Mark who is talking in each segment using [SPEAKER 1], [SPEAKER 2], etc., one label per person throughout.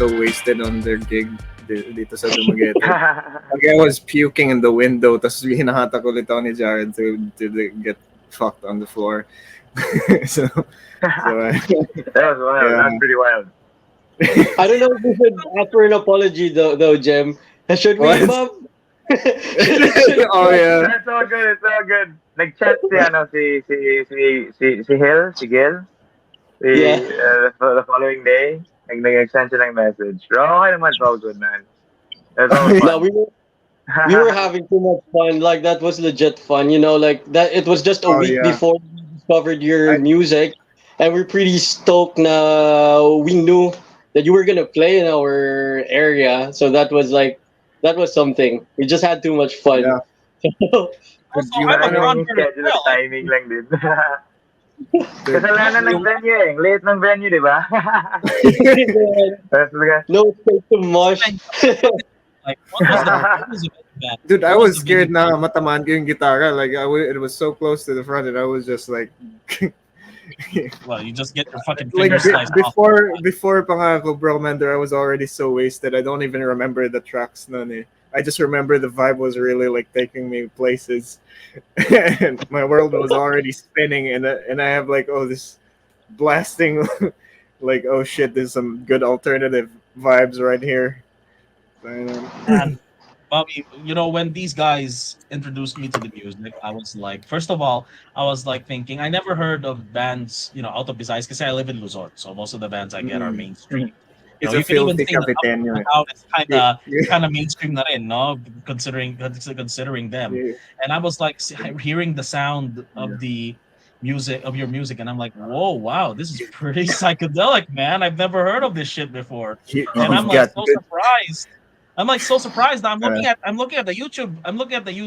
[SPEAKER 1] so wasted on their gig dito sa Dumaguete. Like I was puking in the window, tapos hinahatak ulit ako ni Jared to get fucked on the floor. so
[SPEAKER 2] that was wild. Yeah. That's pretty wild.
[SPEAKER 3] I don't know if we should ask for an apology though, Jem. Should we, Bob?
[SPEAKER 1] Oh yeah.
[SPEAKER 2] It's all good. It's all good. Nag-chat si Gil. The following day, nag-send siya ng message. Pero okay naman, it's all good, man. It's all fun.
[SPEAKER 3] No, we were having too much fun. Like that was legit fun. You know, like that. It was just a week before we discovered your music, and we're pretty stoked. Now we knew that you were gonna play in our area, so that was something. We just had too much fun.
[SPEAKER 1] Yeah.
[SPEAKER 2] Also, I'm schedule of timing lang din. Kasalanan ng venue eh. Late ng venue, di ba?
[SPEAKER 3] No space to mosh.
[SPEAKER 4] Like, what was that?
[SPEAKER 1] Dude, I was scared na matamaan ko yung gitara. Like, it was so close to the front, and I was just like...
[SPEAKER 4] Well, you just get your fucking fingers sliced off.
[SPEAKER 1] Before pa nga Kubra Commander, I was already so wasted. I don't even remember the tracks nun eh. I just remember the vibe was really like taking me places, and my world was already spinning. And I have like, oh, this blasting, like, oh shit, there's some good alternative vibes right here.
[SPEAKER 4] And Bobby, you know, when these guys introduced me to the music, I was like, first of all, I was like thinking, I never heard of bands, you know, out of Visayas, because I live in Luzon, so most of the bands I get are mainstream.
[SPEAKER 1] It's a filthy Capitano.
[SPEAKER 4] It's kind of mainstream na rin, no? Considering them.
[SPEAKER 1] Yeah.
[SPEAKER 4] And I was like hearing the sound of the music of your music, and I'm like, whoa, wow, this is pretty psychedelic, man. I've never heard of this shit before. And I'm like surprised. I'm like so surprised. I'm looking at the YouTube. Looking at the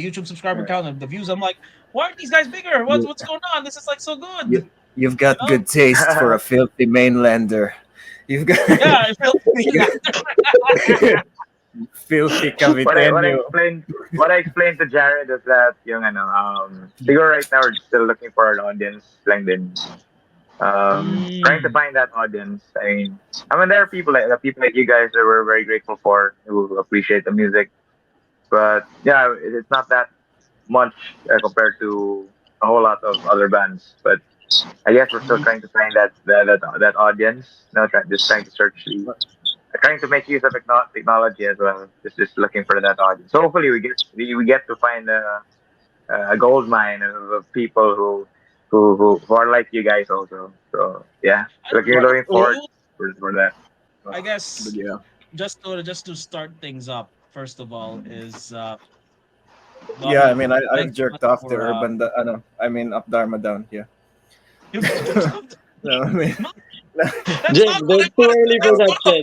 [SPEAKER 4] YouTube subscriber count and the views. I'm like, why aren't these guys bigger? What's going on? This is like so good.
[SPEAKER 1] You've got good taste for a filthy mainlander. You've got filthy Caviteño.
[SPEAKER 2] What I explained to Jared is that siguro right now we're still looking for an audience lang din. Trying to find that audience. I mean, there are people like you guys that we're very grateful for, who appreciate the music. But yeah, it's not that much compared to a whole lot of other bands. But I guess we're still trying to find that audience. Just trying to search, trying to make use of technology as well. Just looking for that audience. So hopefully we get to find a gold mine of people who are like you guys also. So yeah, looking forward for that.
[SPEAKER 4] I guess just to start things up, first of all, is
[SPEAKER 1] yeah, I mean I jerked off the urban up Dharma down, yeah. No, I mean
[SPEAKER 3] Jake, they're too early for that shit.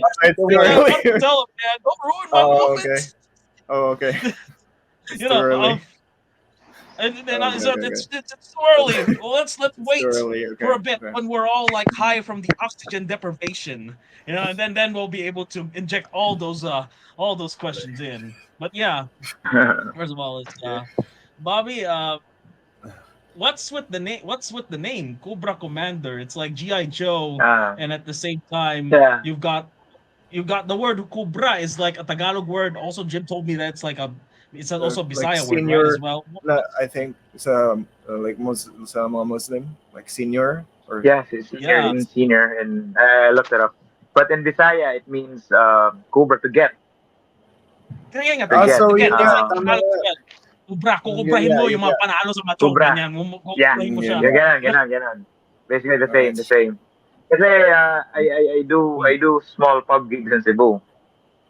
[SPEAKER 4] Tell him, man, don't ruin my moment.
[SPEAKER 1] Okay.
[SPEAKER 4] You know,
[SPEAKER 1] early.
[SPEAKER 4] It's too early. Well, let's wait for a bit when we're all like high from the oxygen deprivation, you know, and then we'll be able to inject all those questions in. But yeah, first of all, it's Bobby. What's with the name? Kubra Commander? It's like G.I. Joe, and at the same time, you've got the word Kubra is like a Tagalog word. Also, Jim told me that it's also a Bisaya word, right, as well.
[SPEAKER 1] I think it's like mga Muslim, like senior or
[SPEAKER 2] yes, it's senior, and I looked it up. But in Bisaya, it means Kubra to get.
[SPEAKER 4] Kubra, kukubrahin mo yung mga panalo sa macho.
[SPEAKER 2] Ganon. Basically the same. Kasi I do small pub gigs in Cebu.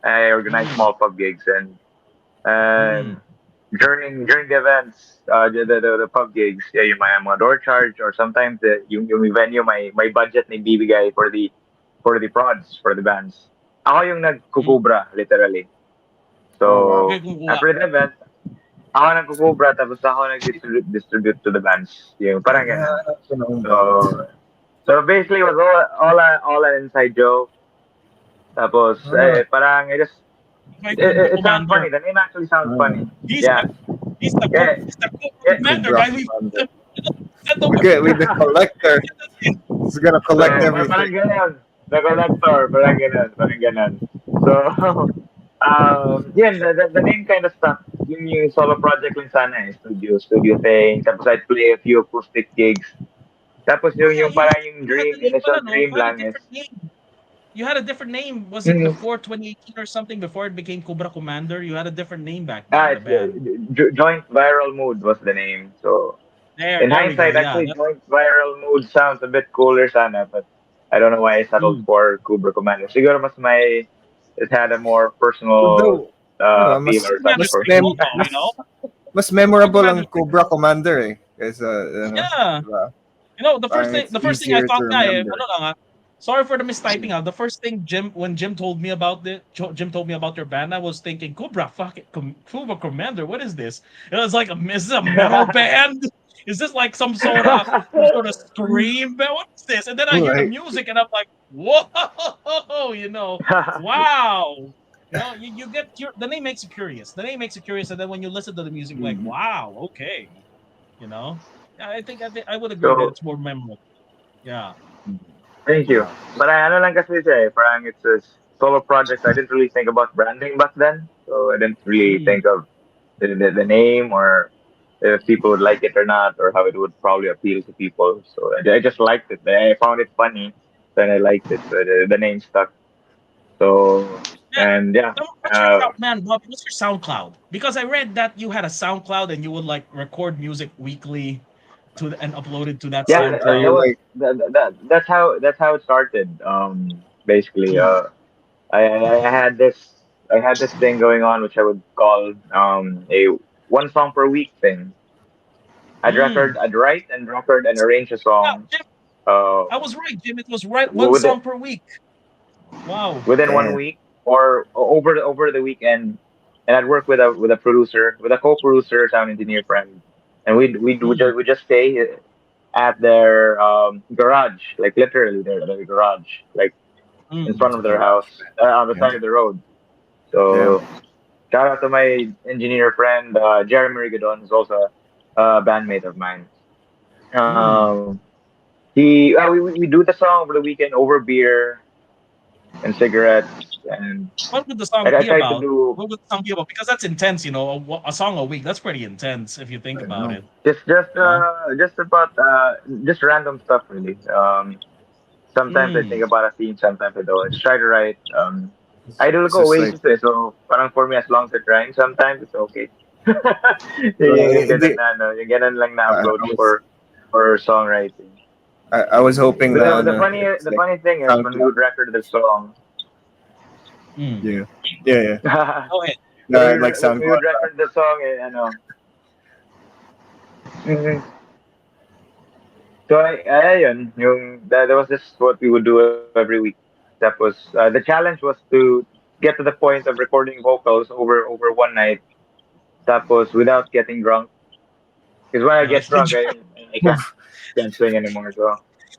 [SPEAKER 2] I organize small pub gigs, and during the events, the pub gigs, yung mga door charge, or sometimes yung venue may budget na ibibigay for the prods, for the bands. Ako yung nagkukubra, literally. So after the event, ako nagkukubra, tapos ako nag-distribute to the bands. Yung parang ganun. So basically it was all an inside joke. Tapos parang it sounds funny. The name actually sounds funny.
[SPEAKER 4] He's the commander, right?
[SPEAKER 1] With the collector. He's gonna collect everything.
[SPEAKER 2] the collector, parang ganon. So, yun, the name kind of stuck. Yung solo project lang sana eh, studio thing. Tapos I'd play a few acoustic gigs. Tapos
[SPEAKER 4] Yeah,
[SPEAKER 2] yung parang yung
[SPEAKER 4] you had
[SPEAKER 2] dream,
[SPEAKER 4] the name
[SPEAKER 2] initial
[SPEAKER 4] pala, no?
[SPEAKER 2] dream
[SPEAKER 4] You had a
[SPEAKER 2] lang is,
[SPEAKER 4] different name. You had a different name. Was it
[SPEAKER 2] Mhm.
[SPEAKER 4] before 2018 or something? Before it became Kubra Commander, you had a different name back then. The
[SPEAKER 2] it's
[SPEAKER 4] band.
[SPEAKER 2] Joint Viral Mood was the name. So, in
[SPEAKER 4] There we go.
[SPEAKER 2] hindsight,
[SPEAKER 4] Yeah.
[SPEAKER 2] actually, Joint Viral Mood sounds a bit cooler sana, but I don't know why I settled
[SPEAKER 4] Mm.
[SPEAKER 2] for Kubra Commander. Siguro mas may, it had a more personal
[SPEAKER 1] Although, ano,
[SPEAKER 2] feel or touch
[SPEAKER 4] Commander's
[SPEAKER 2] for
[SPEAKER 4] pretty
[SPEAKER 2] me.
[SPEAKER 4] cool, though, you know.
[SPEAKER 1] mas memorable ang
[SPEAKER 4] Commander's pretty
[SPEAKER 1] Kubra
[SPEAKER 4] cool.
[SPEAKER 1] Commander eh. Kaysa,
[SPEAKER 4] Yeah.
[SPEAKER 1] diba?
[SPEAKER 4] You know, the
[SPEAKER 1] Parang it's
[SPEAKER 4] first thing I
[SPEAKER 1] easier to
[SPEAKER 4] thought,
[SPEAKER 1] remember.
[SPEAKER 4] ano lang, sorry for the mistyping out. The first thing when Jim told me about Jim told me about your band, I was thinking, Kubra, Kubra Commander, what is this? It was like, is this a metal band? Is this like some sort of scream band? What is this? And then I hear the
[SPEAKER 1] Right.
[SPEAKER 4] music and I'm like, whoa, you know, wow. You know, you get the name makes you curious. The name makes you curious, and then when you listen to the music, like, wow, okay, you know. I think I would agree that
[SPEAKER 2] So,
[SPEAKER 4] it's more memorable. Yeah.
[SPEAKER 2] thank you. But I ano lang kasi siya eh, parang it's a solo project. I didn't really think about branding back then. So I didn't really
[SPEAKER 4] Mm.
[SPEAKER 2] think of the name or if people would like it or not or how it would probably appeal to people. So I just liked it. I found it funny. Then I liked it. So the name stuck. So,
[SPEAKER 4] Yeah.
[SPEAKER 2] and yeah.
[SPEAKER 4] What's your man, Bob? What's your SoundCloud? Because I read that you had a SoundCloud and you would like record music weekly and upload it to that
[SPEAKER 2] Yeah,
[SPEAKER 1] Are
[SPEAKER 4] SoundCloud.
[SPEAKER 1] you like,
[SPEAKER 2] that's how it started. Basically,
[SPEAKER 4] Mm.
[SPEAKER 2] I had this thing going on which I would call a one song per week thing.
[SPEAKER 4] Mm.
[SPEAKER 2] I'd write and record and arrange a
[SPEAKER 4] Yeah,
[SPEAKER 2] song
[SPEAKER 4] Jim,
[SPEAKER 2] uh
[SPEAKER 4] I was right, Jim. It was right one
[SPEAKER 2] within
[SPEAKER 4] song per week. Wow.
[SPEAKER 2] within one
[SPEAKER 1] damn.
[SPEAKER 2] week or over the weekend, and I'd work with a producer, with a co-producer, sound engineer friend, and
[SPEAKER 4] Mm.
[SPEAKER 2] we just stay at their garage, like literally their garage, like in
[SPEAKER 4] Mm.
[SPEAKER 2] front of their house, on the
[SPEAKER 1] Yeah.
[SPEAKER 2] side of the road.
[SPEAKER 1] Damn.
[SPEAKER 2] So shout out to my engineer friend, Jeremy Rigadon, who's also a bandmate of mine.
[SPEAKER 4] Mm.
[SPEAKER 2] We do the song over the weekend over beer and cigarettes, and
[SPEAKER 4] What would the song
[SPEAKER 2] I
[SPEAKER 4] be
[SPEAKER 2] try to
[SPEAKER 4] about?
[SPEAKER 2] do
[SPEAKER 4] What would the song be about? Because that's intense, you know. A song a week. That's pretty intense if you think
[SPEAKER 1] I
[SPEAKER 4] about
[SPEAKER 1] know.
[SPEAKER 4] it. Huh?
[SPEAKER 2] just about just random stuff really. Sometimes I think
[SPEAKER 4] Mm.
[SPEAKER 2] about a theme, sometimes I don't. I just try to write. I do look
[SPEAKER 1] It's just like,
[SPEAKER 2] Oasis eh, so parang for me as long as it rhymes, sometimes it's okay. yung ganun
[SPEAKER 1] hindi,
[SPEAKER 2] na ano, yung ganun lang na
[SPEAKER 1] I
[SPEAKER 2] approach
[SPEAKER 1] was
[SPEAKER 2] for songwriting.
[SPEAKER 1] I was hoping
[SPEAKER 2] But
[SPEAKER 1] na
[SPEAKER 2] the
[SPEAKER 1] ano,
[SPEAKER 2] funny
[SPEAKER 1] it's
[SPEAKER 2] the
[SPEAKER 1] like
[SPEAKER 2] funny thing is when we
[SPEAKER 1] SoundCloud.
[SPEAKER 2] would record the song,
[SPEAKER 4] Mm.
[SPEAKER 1] Yeah. Yeah.
[SPEAKER 4] Go ahead.
[SPEAKER 1] No, like
[SPEAKER 2] when we would
[SPEAKER 1] SoundCloud.
[SPEAKER 2] record the song, eh, ano. Mhm. So ayun, that was just what we would do every week. That was the challenge was to get to the point of recording vocals over one night. Tapos without getting drunk, because when I get drunk, I can't sing anymore. So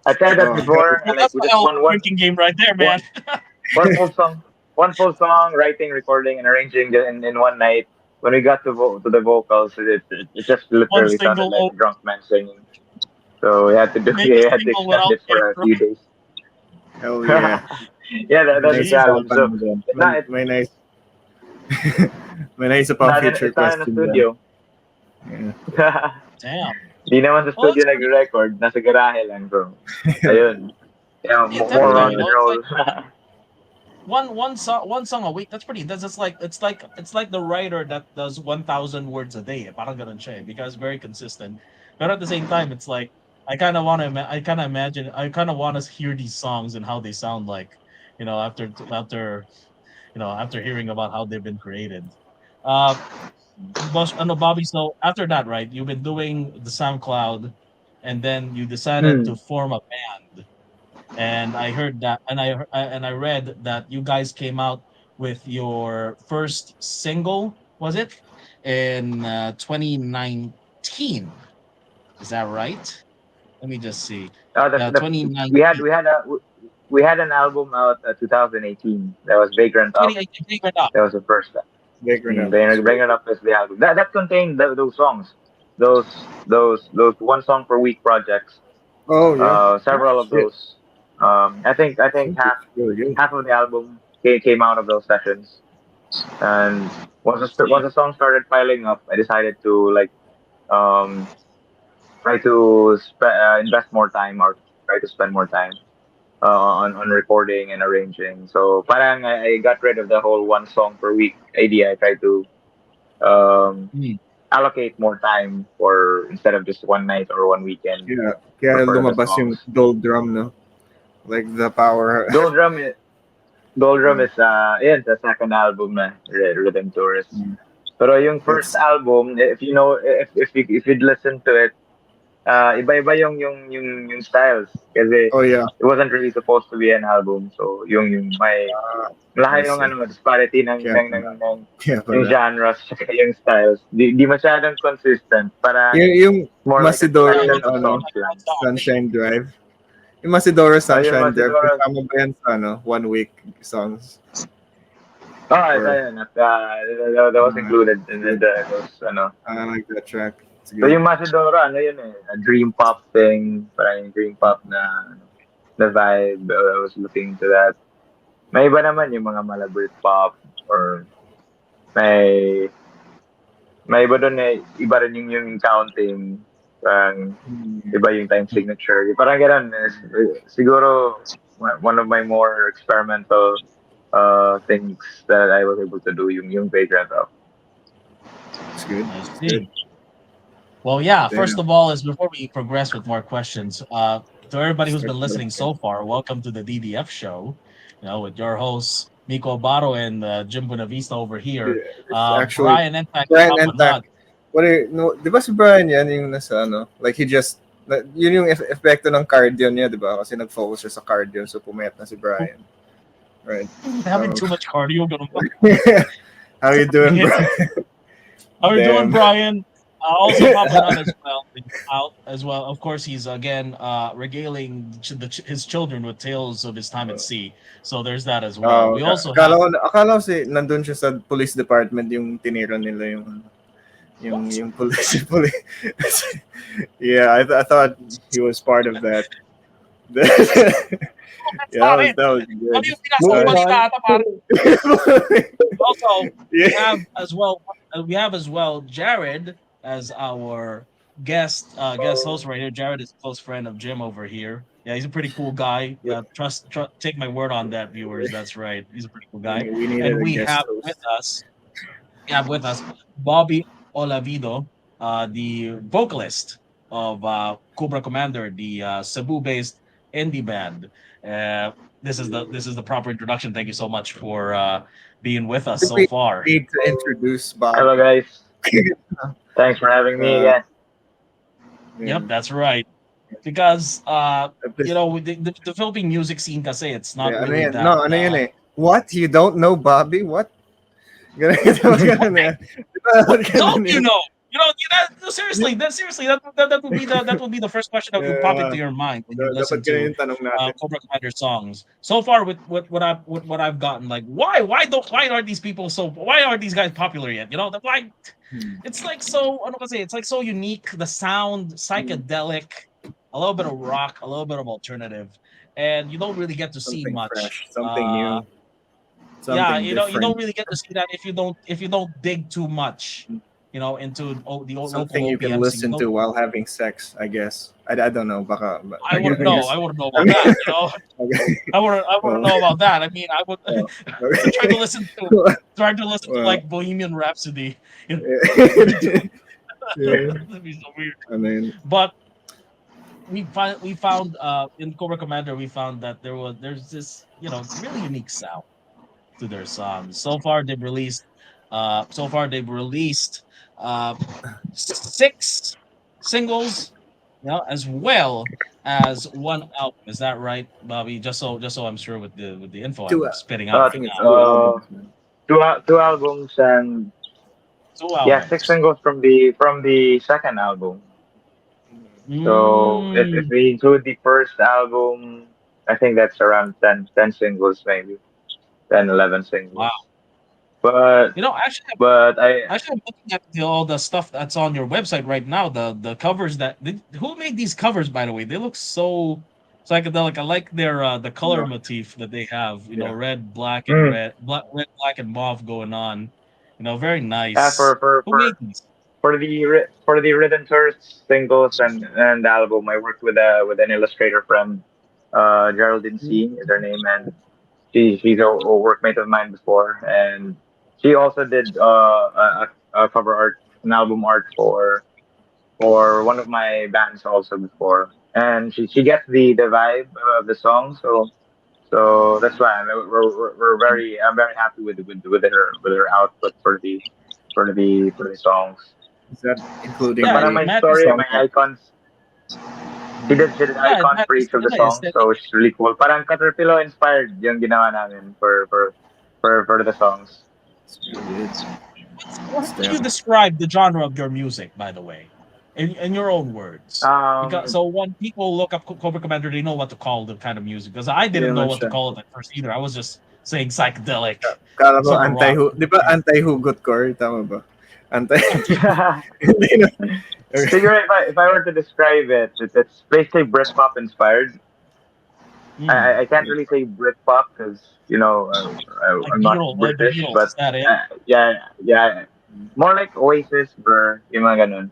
[SPEAKER 2] I tried that
[SPEAKER 1] Oh,
[SPEAKER 2] before,
[SPEAKER 4] Well,
[SPEAKER 2] and like
[SPEAKER 4] that's
[SPEAKER 2] we
[SPEAKER 4] a
[SPEAKER 2] just
[SPEAKER 4] hell of a drinking game right there,
[SPEAKER 2] one
[SPEAKER 4] man.
[SPEAKER 2] one full song, writing, recording, and arranging in one night. When we got to the vocals, it just
[SPEAKER 4] One
[SPEAKER 2] literally sounded
[SPEAKER 4] single
[SPEAKER 2] like a drunk man singing. So we had to
[SPEAKER 4] make
[SPEAKER 2] we
[SPEAKER 4] a
[SPEAKER 2] had to
[SPEAKER 4] single
[SPEAKER 2] extend
[SPEAKER 4] without
[SPEAKER 2] it
[SPEAKER 4] getting
[SPEAKER 2] for a
[SPEAKER 4] drunk.
[SPEAKER 2] few days.
[SPEAKER 1] hell yeah.
[SPEAKER 2] Yeah, that's a
[SPEAKER 1] May
[SPEAKER 4] Jesus.
[SPEAKER 2] challenge.
[SPEAKER 1] naisipan
[SPEAKER 2] So
[SPEAKER 1] mo dyan.
[SPEAKER 2] it's not
[SPEAKER 1] May nais may naisa pang future
[SPEAKER 2] it's not in the
[SPEAKER 1] question dyan.
[SPEAKER 2] studio.
[SPEAKER 1] Yeah.
[SPEAKER 4] Damn.
[SPEAKER 2] Di naman sa
[SPEAKER 4] Well,
[SPEAKER 2] studio
[SPEAKER 4] that's pretty
[SPEAKER 2] nag-record, nasa garahe lang. So ayun. Yeah,
[SPEAKER 4] pretty intense
[SPEAKER 2] more
[SPEAKER 4] though,
[SPEAKER 2] rock
[SPEAKER 4] you
[SPEAKER 2] and
[SPEAKER 4] know. It's
[SPEAKER 2] roll.
[SPEAKER 4] like one song a week. That's pretty intense. It's like the writer that does 1,000 words a day. Parang ganun siya, because very consistent. But at the same time, it's like I kind of want to. I kind of imagine. I kind of want to hear these songs and how they sound like. You know, after hearing about how they've been created. Uh, Bobby. So after that, right? You've been doing the SoundCloud, and then you decided to
[SPEAKER 2] Hmm.
[SPEAKER 4] form a band. And I heard that, and I read that you guys came out with your first single. Was it in 2019? Is that right? Let me just see.
[SPEAKER 2] The
[SPEAKER 4] 2019.
[SPEAKER 2] we had an album out 2018. That was Vagrant Up.
[SPEAKER 4] 2018, Take It Up.
[SPEAKER 2] That was the first.
[SPEAKER 1] Bigger now.
[SPEAKER 2] Bring It Up is the album. That contained those songs, those one song per week projects.
[SPEAKER 1] Oh yeah.
[SPEAKER 2] Several of
[SPEAKER 1] Shit.
[SPEAKER 2] those I think half of the album came out of those sessions. And once the song started piling up, I decided to like um try to invest more time or try to spend more time on recording and arranging. So parang I got rid of the whole one song per week idea. I tried to um
[SPEAKER 4] Mm.
[SPEAKER 2] allocate more time for instead of just one night or one weekend
[SPEAKER 1] Yeah, kaya
[SPEAKER 2] for the
[SPEAKER 1] lumabas yung
[SPEAKER 2] songs.
[SPEAKER 1] doldrum, no? Like the power.
[SPEAKER 2] Doldrum is Doldrum is yeah, the second album na Rhythm Tourist. Pero yung first
[SPEAKER 1] It's
[SPEAKER 2] album, if you know if you'd listen to it, iba-iba yung styles kasi
[SPEAKER 1] oh yeah,
[SPEAKER 2] it wasn't really supposed to be an album. So yung may
[SPEAKER 1] I
[SPEAKER 2] malaki yung
[SPEAKER 1] see.
[SPEAKER 2] disparity ng
[SPEAKER 1] Kaya pala. Kaya
[SPEAKER 2] yung
[SPEAKER 1] pala.
[SPEAKER 2] genres tsaka yung styles. Di masyadong consistent. Parang
[SPEAKER 1] Yung
[SPEAKER 2] more like a
[SPEAKER 1] Masidoro,
[SPEAKER 2] selection of
[SPEAKER 1] ano,
[SPEAKER 2] songs lang.
[SPEAKER 1] Sunshine Drive. Yung Masidoro
[SPEAKER 2] Oh, yung
[SPEAKER 1] Sunshine Drive,
[SPEAKER 2] Masidoro.
[SPEAKER 1] kasama ba yan sa, 1 week songs?
[SPEAKER 2] Oh, ito
[SPEAKER 1] Or,
[SPEAKER 2] yun. That was included in those
[SPEAKER 1] I like that track. It's
[SPEAKER 2] So
[SPEAKER 1] good.
[SPEAKER 2] yung Macedora, ano yun eh, a Dreampop thing, parang yung Dreampop na vibe. I was looking to that. May iba naman yung mga malabrit pop or may iba doon eh, iba rin yung counting. Parang iba yung time signature. Parang ganun. Siguro one of my more experimental things that I was able to do yung Vagrant Up.
[SPEAKER 1] It's good.
[SPEAKER 4] I
[SPEAKER 1] It's
[SPEAKER 4] see.
[SPEAKER 1] good.
[SPEAKER 4] Well, yeah.
[SPEAKER 1] Damn.
[SPEAKER 4] First of all, is before we progress with more questions, to everybody who's been listening so far, welcome to the DDF Show. With your hosts Miko Baro and Jim Buenavista over here.
[SPEAKER 1] Actually,
[SPEAKER 4] Brian Entak,
[SPEAKER 1] Brian
[SPEAKER 4] top
[SPEAKER 1] Entak.
[SPEAKER 4] of nod.
[SPEAKER 1] What are, no, di ba si Brian yan yung nasa like he just, yun yung epekto ng cardio niya, di ba? Kasi nag-focus siya sa cardio, so pumayat na si Brian. Right.
[SPEAKER 4] Having too much cardio. Ganun ba?
[SPEAKER 1] How you doing, Brian?
[SPEAKER 4] How are you doing,
[SPEAKER 1] Damn.
[SPEAKER 4] Brian? Also popping on as well. Of course, he's again regaling his children with tales of his time at sea. So there's that as well. We also
[SPEAKER 1] akala ko nandun siya sa police department yung tinira nila yung police. Yeah, I thought he was part of that. Yeah, that was good.
[SPEAKER 4] Ano yung pinasa balita, pare? Also,
[SPEAKER 1] Yeah.
[SPEAKER 4] we have as well Jared as our guest host right here. Jared is a close friend of Jim over here. Yeah, he's a pretty cool guy. Yeah, trust take my word on that, viewers. That's right. He's a pretty cool guy. And we have with us Bobbi Olvido, the vocalist of Kubra Commander, the Cebu-based indie band. This is the proper introduction. Thank you so much for being with us so far.
[SPEAKER 1] Need to introduce Bob.
[SPEAKER 2] Hello guys. Thanks for having me again.
[SPEAKER 4] Yep, that's right. Because the Philippine music scene kasi it's not really that.
[SPEAKER 1] No, ano yun eh. What? You don't know Bobby? What?
[SPEAKER 4] Don't you know? Seriously, that would be the first question that would pop into your mind when you listen to Kubra Commander songs. So far, with what I've gotten, like why aren't these guys popular yet? Why? It's like so. It's like so unique. The sound, psychedelic, a little bit of rock, a little bit of alternative, and you don't really get to see much.
[SPEAKER 1] Fresh, something new.
[SPEAKER 4] You don't really get to see that if you don't dig too much. Into the old
[SPEAKER 1] something
[SPEAKER 4] local
[SPEAKER 1] you can
[SPEAKER 4] OPM
[SPEAKER 1] listen to while having sex, I guess. I don't know. Baka,
[SPEAKER 4] I wouldn't know. I wouldn't know about that.
[SPEAKER 1] Okay.
[SPEAKER 4] I wouldn't know about that. I mean, I would try to listen to like Bohemian Rhapsody. That'd be so weird.
[SPEAKER 1] I mean,
[SPEAKER 4] but we found in Kubra Commander we found that there's this really unique sound to their songs. So far they've released 6 singles, as well as 1 album. Is that right, Bobby? Just so I'm sure with the info I'm spitting out.
[SPEAKER 2] Two albums and
[SPEAKER 4] 2 albums.
[SPEAKER 2] 6 singles from the second album. So if we include the first album, I think that's around 10 singles, maybe 10, 11 singles.
[SPEAKER 4] Wow.
[SPEAKER 2] But
[SPEAKER 4] I'm looking at all the stuff that's on your website right now. The covers who made these covers, by the way? They look so Psychedelic. I like their the color motif that they have. You know, red, black, and red, black, and mauve going on. You know, very
[SPEAKER 2] Yeah,
[SPEAKER 4] nice. Who made these?
[SPEAKER 2] for the Rhythm Tours singles and the album, I worked with an illustrator friend, Geraldine C is her name, and she's a workmate of mine before, and she also did a cover art, an album art for one of my bands also before, and she gets the vibe of the song, so that's why we're very I'm very happy with her output for the songs.
[SPEAKER 1] Is that including
[SPEAKER 4] Yeah,
[SPEAKER 2] Parang
[SPEAKER 1] the
[SPEAKER 2] my
[SPEAKER 4] imagine.
[SPEAKER 2] story and
[SPEAKER 1] song?
[SPEAKER 2] my icons. She did
[SPEAKER 4] Yeah,
[SPEAKER 2] icons for
[SPEAKER 4] imagine
[SPEAKER 2] each of the
[SPEAKER 4] the
[SPEAKER 2] songs,
[SPEAKER 4] aesthetic.
[SPEAKER 2] so it's really cool. Parang Caterpillar inspired yung ginawa namin for the songs.
[SPEAKER 1] It's
[SPEAKER 4] How do you describe the genre of your music, by the way, in your own words? Because
[SPEAKER 2] Um,
[SPEAKER 4] so when people look up Cobra Commander, they know what to call the kind of music. Because I didn't know what to call it at first either. I was just saying psychedelic,
[SPEAKER 1] Kala ko
[SPEAKER 4] super rock.
[SPEAKER 1] di ba anti-hugot core? Tama ba? Anti... Hindi na.
[SPEAKER 2] figure if I were to describe it, it's basically Britpop inspired. I can't really say Britpop because
[SPEAKER 4] Like
[SPEAKER 2] I'm not
[SPEAKER 4] Beatles, like the
[SPEAKER 2] British,
[SPEAKER 4] Beatles,
[SPEAKER 2] but
[SPEAKER 4] is that it?
[SPEAKER 2] yeah, more like Oasis, bro. Yung mga ganun.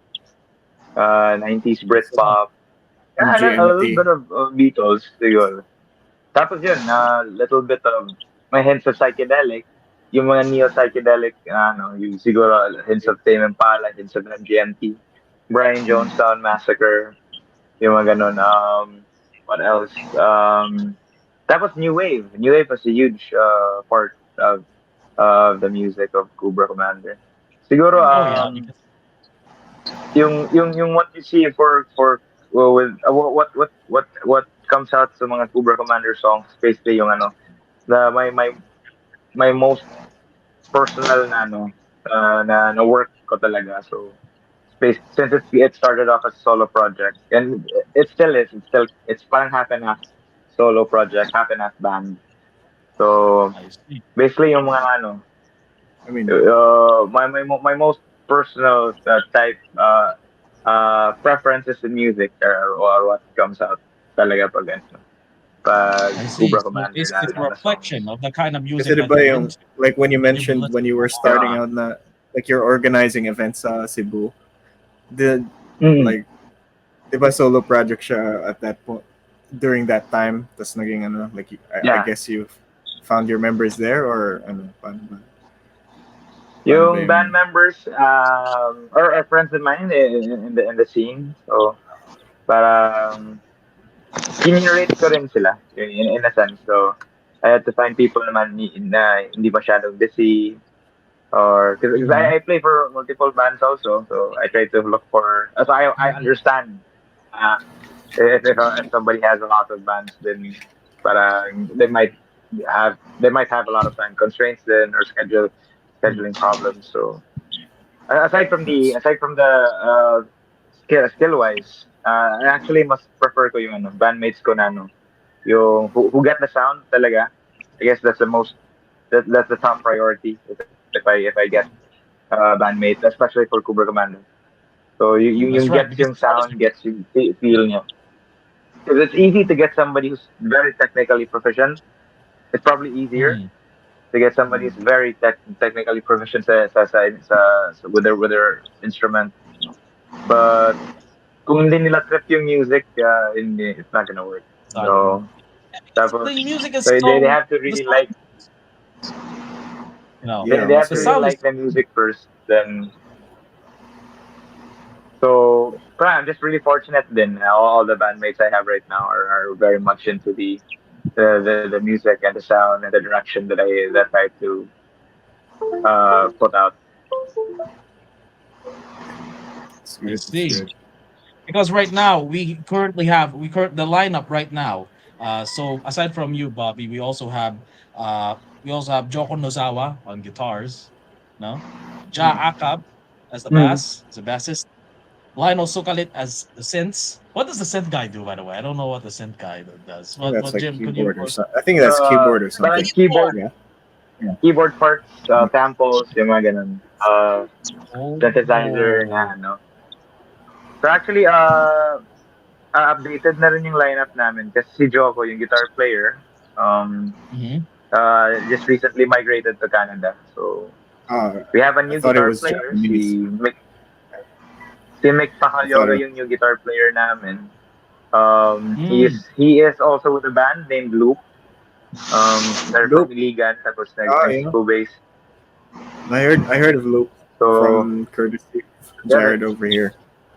[SPEAKER 2] 90s Britpop. Yeah, and a little
[SPEAKER 1] GMT.
[SPEAKER 2] bit of Beatles, siguro. Tapos yun, a little bit of may hints of psychedelic. Yung mga neo-psychedelic, yung siguro hints of Tame Impala, hints of MGMT. Brian Jonestown Massacre, yung mga ganun. What else? That was New Wave. New Wave was a huge part of the music of Kubra Commander. Siguro,
[SPEAKER 4] Oh yeah, because
[SPEAKER 2] yung what you see with what comes out sa mga Kubra Commander songs, basically yung the my most personal na na work ko talaga. So since it started off as a solo project, and it still is. It's parang half and half solo project, half and half band. So
[SPEAKER 4] I see.
[SPEAKER 2] basically yung mga
[SPEAKER 1] I mean,
[SPEAKER 2] my most personal type preferences in music or what comes out talaga pag
[SPEAKER 4] I see.
[SPEAKER 2] Kubra
[SPEAKER 4] So
[SPEAKER 2] Commander
[SPEAKER 4] basically, it's a
[SPEAKER 2] na
[SPEAKER 4] reflection
[SPEAKER 2] songs.
[SPEAKER 4] of the kind of
[SPEAKER 1] kasi
[SPEAKER 4] music
[SPEAKER 1] di
[SPEAKER 4] that
[SPEAKER 1] ba
[SPEAKER 4] you're
[SPEAKER 1] yung,
[SPEAKER 4] into.
[SPEAKER 1] like when you
[SPEAKER 4] You've been
[SPEAKER 1] mentioned when you were
[SPEAKER 4] listening.
[SPEAKER 1] starting out na like you're organizing events sa Cebu, the like di ba solo project siya at that point during that time, tas naging like I
[SPEAKER 2] Yeah.
[SPEAKER 1] guess you found your members there or paano ba?
[SPEAKER 2] Yung band members are friends of mine in the scene. So parang kinurate ko rin sila in a sense. So I had to find people naman na hindi masyadong busy or because I play for multiple bands also. So I try to look for so I understand if somebody has a lot of bands, then parang they might have a lot of time constraints then or scheduling problems. So aside from the skill wise, I actually must prefer ko yung bandmates ko na yung who get the sound talaga. I guess that's the most that's the top priority if I get bandmate, especially for Kubra Commander. So you
[SPEAKER 4] That's right,
[SPEAKER 2] get
[SPEAKER 4] because
[SPEAKER 2] yung sound, gets yung feel niya. Because it's easy to get somebody who's very technically proficient. It's probably easier to get somebody who's very technically proficient with their instrument. But kung hindi nila trip yung music, it's not gonna work. So, tapos,
[SPEAKER 4] the music is
[SPEAKER 2] so they
[SPEAKER 4] so
[SPEAKER 2] have to really like they have
[SPEAKER 4] the
[SPEAKER 2] to really
[SPEAKER 4] sound is
[SPEAKER 2] like the music first. Then, so I'm just really fortunate. Then all the bandmates I have right now are very much into the music and the sound and the direction that I try to put out.
[SPEAKER 4] I see. Because right now the lineup right now. So aside from you, Bobby, we also have Joko Nozawa on guitars, no, Ja Akab as the bassist, Lionel Sukalit as the synths. What does the synth guy do, by the way? I don't know what the synth guy does. What
[SPEAKER 1] That's like
[SPEAKER 4] Jim? Could
[SPEAKER 1] keyboard
[SPEAKER 4] you?
[SPEAKER 1] or something. I think that's keyboard or something.
[SPEAKER 2] Keyboard,
[SPEAKER 1] Yeah.
[SPEAKER 2] keyboard parts, samples, yung mga ganun. Synthesizer, So actually, updated na rin yung lineup namin kasi si Joko, yung guitar player,
[SPEAKER 4] Mhm.
[SPEAKER 2] just recently migrated to Canada. So we have a new
[SPEAKER 1] thought it
[SPEAKER 2] guitar
[SPEAKER 1] was
[SPEAKER 2] player,
[SPEAKER 1] Japanese.
[SPEAKER 2] si Mick Pakalyoga yung new guitar player namin. He is also with a band named Loop. They're
[SPEAKER 1] Loop.
[SPEAKER 2] from Iligan, tapos
[SPEAKER 1] yeah.
[SPEAKER 2] base.
[SPEAKER 1] I heard of Loop from courtesy of Jared over here.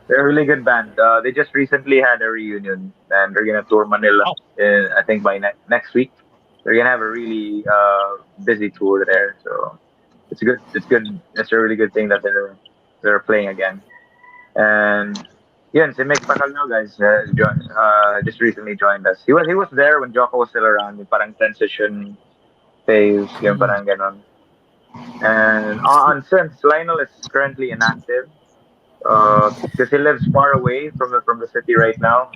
[SPEAKER 2] They're a really good band. They just recently had a reunion, and they're gonna tour Manila. I think by next week, they're gonna have a really busy tour there. So it's good. It's good. It's a really good thing that they're playing again. And yun, si Mick Pakalyo guys just recently joined us. He was there when Joko was still around. Yung parang transition phase, yung parang ganon. And since Lionel is currently inactive, because he lives far away from the city right now,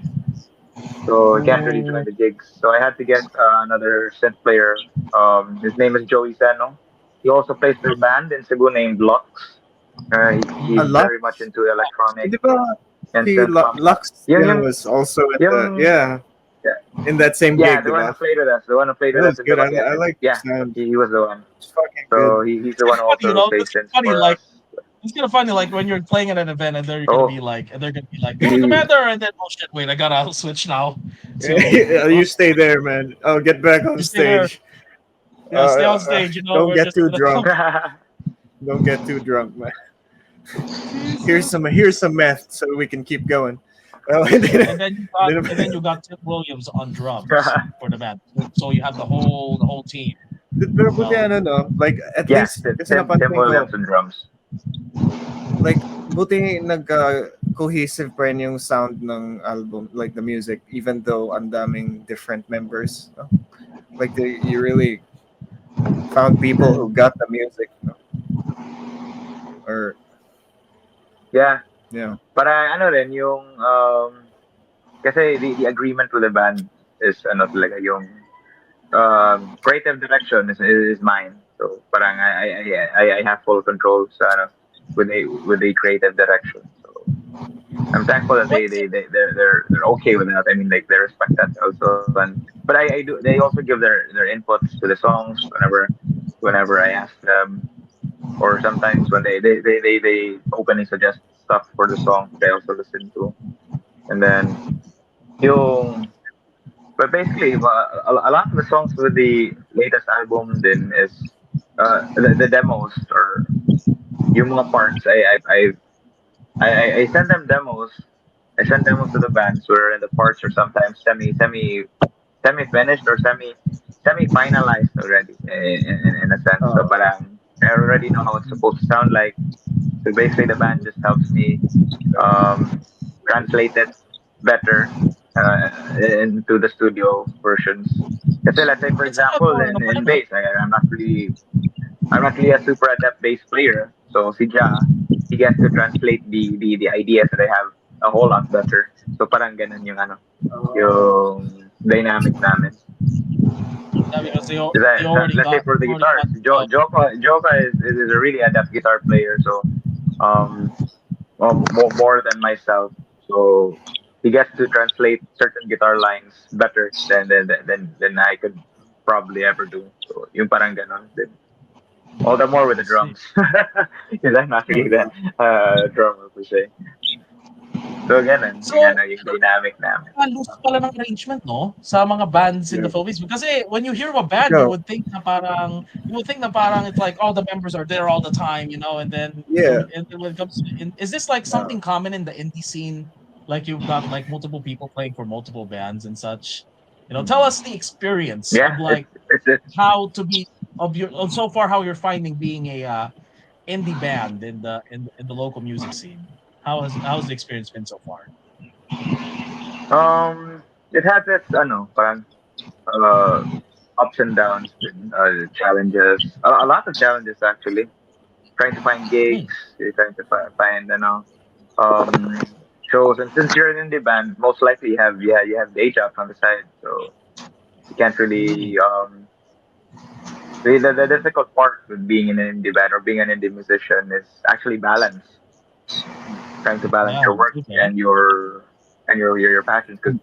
[SPEAKER 2] so he can't really join the gigs. So I had to get another synth player. His name is Joey Seno. He also plays for a band in Cebu named Lux. He's very much into electronic. And
[SPEAKER 1] Lux was also in that same gig.
[SPEAKER 2] Yeah, the one who played with us. The one who played with us.
[SPEAKER 1] Good. I like.
[SPEAKER 2] Yeah, he was the one. So he's the one who also plays synth for us.
[SPEAKER 4] It's kind of funny, like when you're playing at an event and they're gonna be like, Kubra Commander, and then oh shit, wait, I gotta switch now. So,
[SPEAKER 1] you stay there, man. Oh, get back on stage.
[SPEAKER 4] Yeah, stay on stage.
[SPEAKER 1] Don't get too drunk. Don't get too drunk, man. Here's some meth so we can keep going.
[SPEAKER 4] And then you got Tim Williams on drums for the band, so you have the whole team.
[SPEAKER 1] Pero buti no, like at least
[SPEAKER 2] Tim Williams on drums.
[SPEAKER 1] Like buti cohesive pa rin yung sound ng album, like the music, even though ang daming different members. No? Like you really found people who got the music. No? Or
[SPEAKER 2] yeah.
[SPEAKER 1] But
[SPEAKER 2] ano rin yung kasi the agreement with the band is talaga yung creative direction is mine. So parang I have full control sa with the creative direction. So I'm thankful that they're okay with that. I mean, like they respect that also. But I do. They also give their inputs to the songs whenever I ask them, or sometimes when they openly suggest stuff for the song, they also listen to. And then but basically a lot of the songs with the latest album then is the demos or yung mga parts. I send them demos. I send demos to the bands where the parts are sometimes semi finished or semi finalized already in a sense. So parang I already know how it's supposed to sound like. So basically the band just helps me translate it better into the studio versions. Kasi let's say for example in bass, I'm not really a super adept bass player. So si Ja, he gets to translate the ideas that I have a whole lot better. So parang ganun yung yung dynamic namin.
[SPEAKER 4] Let's
[SPEAKER 2] say for the guitar, Joka is a really adept guitar player. So more than myself. So he gets to translate certain guitar lines better than I could probably ever do. So yung parang ganon din. All the more with the drums. Because I'm not really that drummer per se. So ganun, yung dynamic namin.
[SPEAKER 4] Loose pala ng arrangement, no? Sa mga bands in the Philippines. Because when you hear a band, you would think na parang it's like all the members are there all the time, and then and when it comes to, is this like something common in the indie scene? Like you've got like multiple people playing for multiple bands and such. Tell us the experience of like how to be so far how you're finding being a indie band in the local music scene. How's the experience been so far?
[SPEAKER 2] It has its parang ups and downs, challenges. A lot of challenges actually. Trying to find gigs, trying to find shows, and since you're an indie band, most likely you have day jobs on the side, so you can't really the difficult part with being in an indie band or being an indie musician is actually balance. Trying to balance your work and your and your passions. Because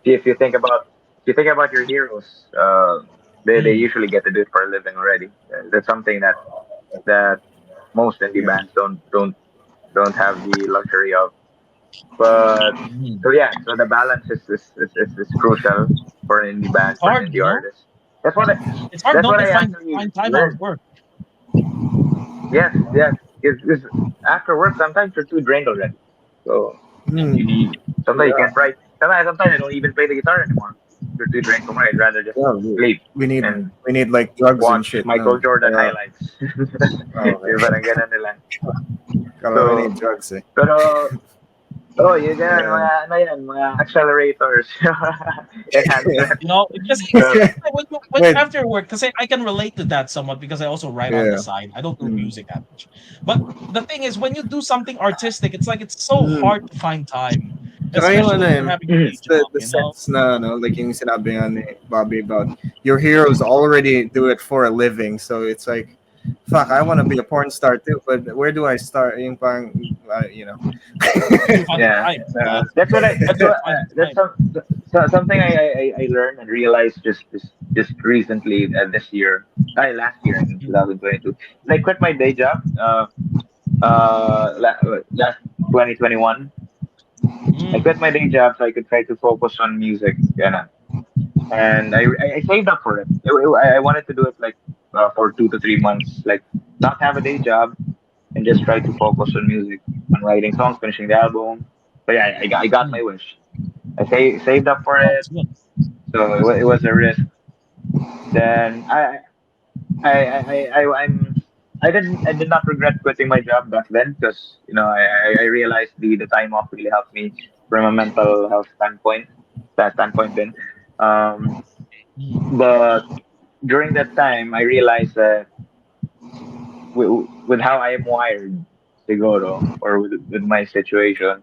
[SPEAKER 2] if you think about your heroes, they usually get to do it for a living already. That's something that most indie bands don't have the luxury of. But so yeah, so the balance is crucial for an indie band,
[SPEAKER 4] It's
[SPEAKER 2] for an
[SPEAKER 4] hard,
[SPEAKER 2] indie artist. That's what I
[SPEAKER 4] It's hard
[SPEAKER 2] that's
[SPEAKER 4] not
[SPEAKER 2] what
[SPEAKER 4] to
[SPEAKER 2] I
[SPEAKER 4] find
[SPEAKER 2] actually
[SPEAKER 4] time out of
[SPEAKER 2] learned.
[SPEAKER 4] work.
[SPEAKER 2] Yes, yes. It's after work sometimes you're too drained already. So sometimes you
[SPEAKER 1] Yeah.
[SPEAKER 2] can't write. Sometimes I don't even play the guitar anymore. You're too drained from it. I'd rather just
[SPEAKER 1] Yeah,
[SPEAKER 2] sleep
[SPEAKER 1] we need
[SPEAKER 2] and
[SPEAKER 1] we need like drugs and
[SPEAKER 2] watch
[SPEAKER 1] shit.
[SPEAKER 2] Michael
[SPEAKER 1] No.
[SPEAKER 2] Jordan
[SPEAKER 1] Yeah.
[SPEAKER 2] highlights.
[SPEAKER 1] Oh,
[SPEAKER 2] Yung parang ganun nila.
[SPEAKER 1] we
[SPEAKER 2] So,
[SPEAKER 1] need drugs. Eh.
[SPEAKER 2] pero yun yan, mga ano yan, mga accelerators, enhancement.
[SPEAKER 4] Because
[SPEAKER 2] So,
[SPEAKER 4] when
[SPEAKER 1] Wait.
[SPEAKER 4] after work, because I can relate to that somewhat because I also write on the
[SPEAKER 1] Yeah.
[SPEAKER 4] side. I don't do music that much. But the thing is, when you do something artistic, it's like it's so hard to find time.
[SPEAKER 1] Saka yung
[SPEAKER 4] Especially
[SPEAKER 1] ano
[SPEAKER 4] if you're having a day
[SPEAKER 1] it's the
[SPEAKER 4] job,
[SPEAKER 1] sense na like yung sinabi nga ni Bobby about your heroes already do it for a living, so it's like fuck, I want to be a porn star too, but where do I start? Yung parang,
[SPEAKER 2] yeah. That's something I learned and realized just recently, this year, last year in 2022. I quit my day job, last 2021. I quit my day job so I could try to focus on music, and I saved up for it. I wanted to do it like, for 2 to 3 months, like not have a day job and just try to focus on music, on writing songs, finishing the album. But yeah, I got my wish. I saved up for it, so it was a risk. Then I did not regret quitting my job back then, because I realized the time off really helped me from a mental health standpoint. That standpoint then, but during that time I realized that with how I am wired, siguro, or with my situation,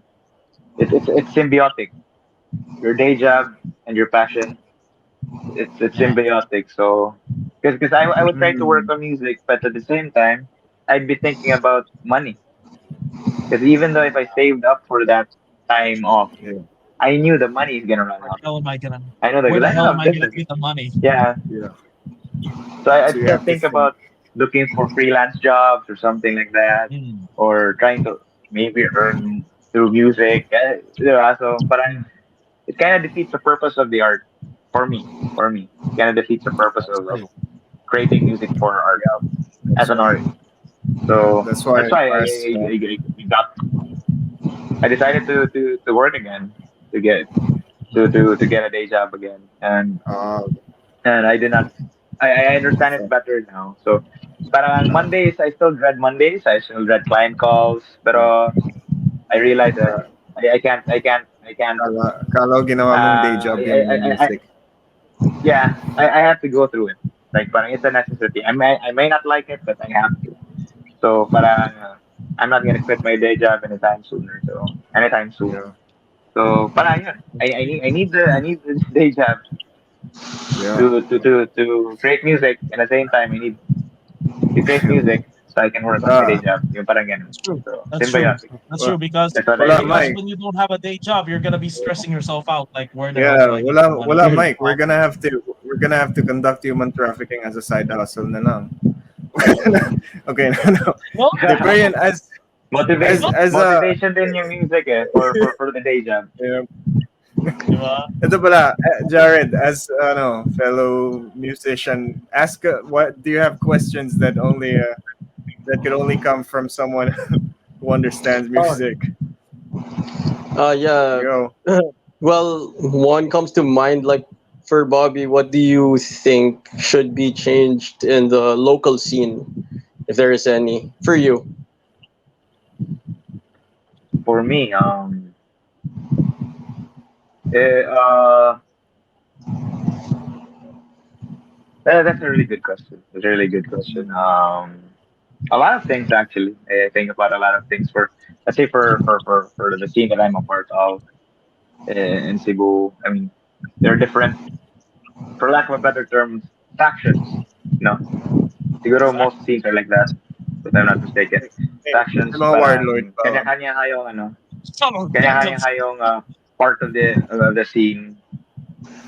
[SPEAKER 2] it's symbiotic. Your day job and your passion, it's symbiotic. So, because I would try to work on music, but at the same time, I'd be thinking about money. Because even though if I saved up for that time off, I knew the money is gonna run
[SPEAKER 4] where
[SPEAKER 2] out.
[SPEAKER 4] the hell am I gonna?
[SPEAKER 2] I know that
[SPEAKER 4] Where
[SPEAKER 2] because
[SPEAKER 4] the
[SPEAKER 2] I
[SPEAKER 4] hell
[SPEAKER 2] know
[SPEAKER 4] am I
[SPEAKER 2] this
[SPEAKER 4] gonna
[SPEAKER 2] is
[SPEAKER 4] get the money?
[SPEAKER 2] yeah.
[SPEAKER 1] Yeah.
[SPEAKER 2] So I'd
[SPEAKER 1] So you
[SPEAKER 2] still
[SPEAKER 1] have to
[SPEAKER 2] think
[SPEAKER 1] think.
[SPEAKER 2] about looking for freelance jobs or something like that,
[SPEAKER 4] Mm.
[SPEAKER 2] or trying to maybe earn through music. So, but it kind of defeats the purpose of the art for me. It kind of defeats the purpose of creating music for art as an artist. So
[SPEAKER 1] That's why
[SPEAKER 2] I decided to work again, to get to get a day job again, and I did not. I understand it better now. So, parang Mondays, I still dread Mondays. I still dread client calls. Pero I realized that I can't.
[SPEAKER 1] kala ko ginawa mong day job yung music.
[SPEAKER 2] I have to go through it. Like, parang it's a necessity. I may not like it, but I have to. So, parang I'm not gonna quit my day job anytime sooner.
[SPEAKER 1] Yeah.
[SPEAKER 2] So, parang yun. I need the day job
[SPEAKER 1] Yeah.
[SPEAKER 2] to create music, and at the same time I need to create music so I can work on my day job. Yung parang ganun.
[SPEAKER 4] That's true.
[SPEAKER 2] So,
[SPEAKER 4] That's true.
[SPEAKER 2] symbiotic.
[SPEAKER 4] That's true because
[SPEAKER 2] That's what I
[SPEAKER 1] Wala,
[SPEAKER 2] realized.
[SPEAKER 1] Mike.
[SPEAKER 4] when you don't have a day job, you're gonna be stressing yourself out. Like where the hell do I
[SPEAKER 1] Yeah,
[SPEAKER 4] get the money?
[SPEAKER 1] wala Mike. We're gonna have to conduct human trafficking as a side hustle na lang. Okay, no.
[SPEAKER 4] Well,
[SPEAKER 1] Pero yun, as
[SPEAKER 2] Motivation din yung music for the day job.
[SPEAKER 4] diba?
[SPEAKER 1] ito pala, Jared, as fellow musician, ask what do you have questions that could only come from someone who understands music?
[SPEAKER 3] Yeah.
[SPEAKER 1] Go.
[SPEAKER 3] Well, one comes to mind, like for Bobby, what do you think should be changed in the local scene, if there is any, for you?
[SPEAKER 2] For me, that's a really good question. It's a really good question. A lot of things actually. I think about a lot of things for, let's say, for the scene that I'm a part of, in Cebu. I mean, there are different, for lack of a better term, factions. Siguro most scenes are like that, if I'm not mistaken. Factions,
[SPEAKER 1] Yung mga warlord pa.
[SPEAKER 2] kanya-kanya kayong kanya-kanya kayong part of the scene.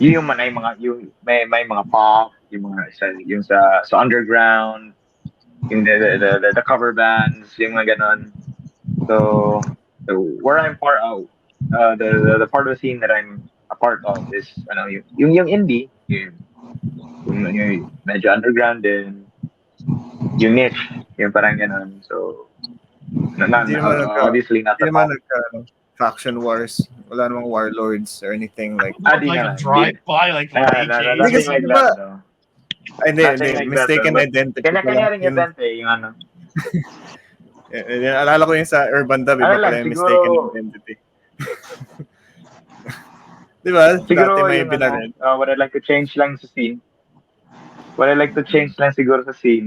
[SPEAKER 2] Yung man ay mga yung may mga pop, yung sa underground, yung the cover bands, yung mga ganon. So, where I'm part of, the part of the scene that I'm a part of is yung indie, yung medyo underground din, yung niche, yung parang ganon. So, obviously not the pop.
[SPEAKER 1] Faction wars. Wala namang warlords or anything like
[SPEAKER 4] like a drive-by, like
[SPEAKER 2] nothing like that, no.
[SPEAKER 1] Hindi. Mistaken identity.
[SPEAKER 2] Kanya-kanya rin event yung ano.
[SPEAKER 1] Alala ko yung sa Urban Dub, iba pala yung mistaken identity. Di ba?
[SPEAKER 2] Siguro
[SPEAKER 1] dati may
[SPEAKER 2] yung
[SPEAKER 1] binaril.
[SPEAKER 2] what I'd like to change lang sa scene. What I'd like to change lang siguro sa scene,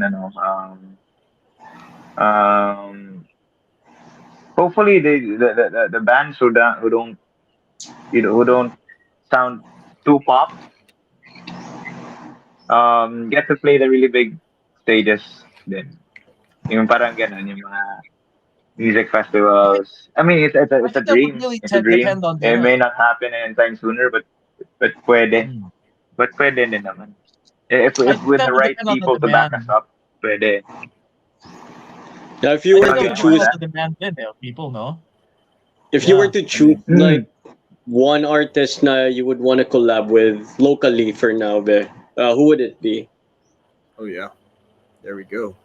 [SPEAKER 2] hopefully the bands who don't sound too pop get to play the really big stages then. Yung parang ganun, yung mga music festivals. I mean, it's a dream.
[SPEAKER 4] Really
[SPEAKER 2] it's a dream. It may
[SPEAKER 4] them.
[SPEAKER 2] not happen anytime sooner, but pwede. But pwede din naman. If with the right people to back us up, pwede.
[SPEAKER 3] Now, if you were to choose
[SPEAKER 4] the demand people, no?
[SPEAKER 3] If you were to choose like one artist na you would want to collab with locally for now, who would it be?
[SPEAKER 1] Oh yeah, there we go.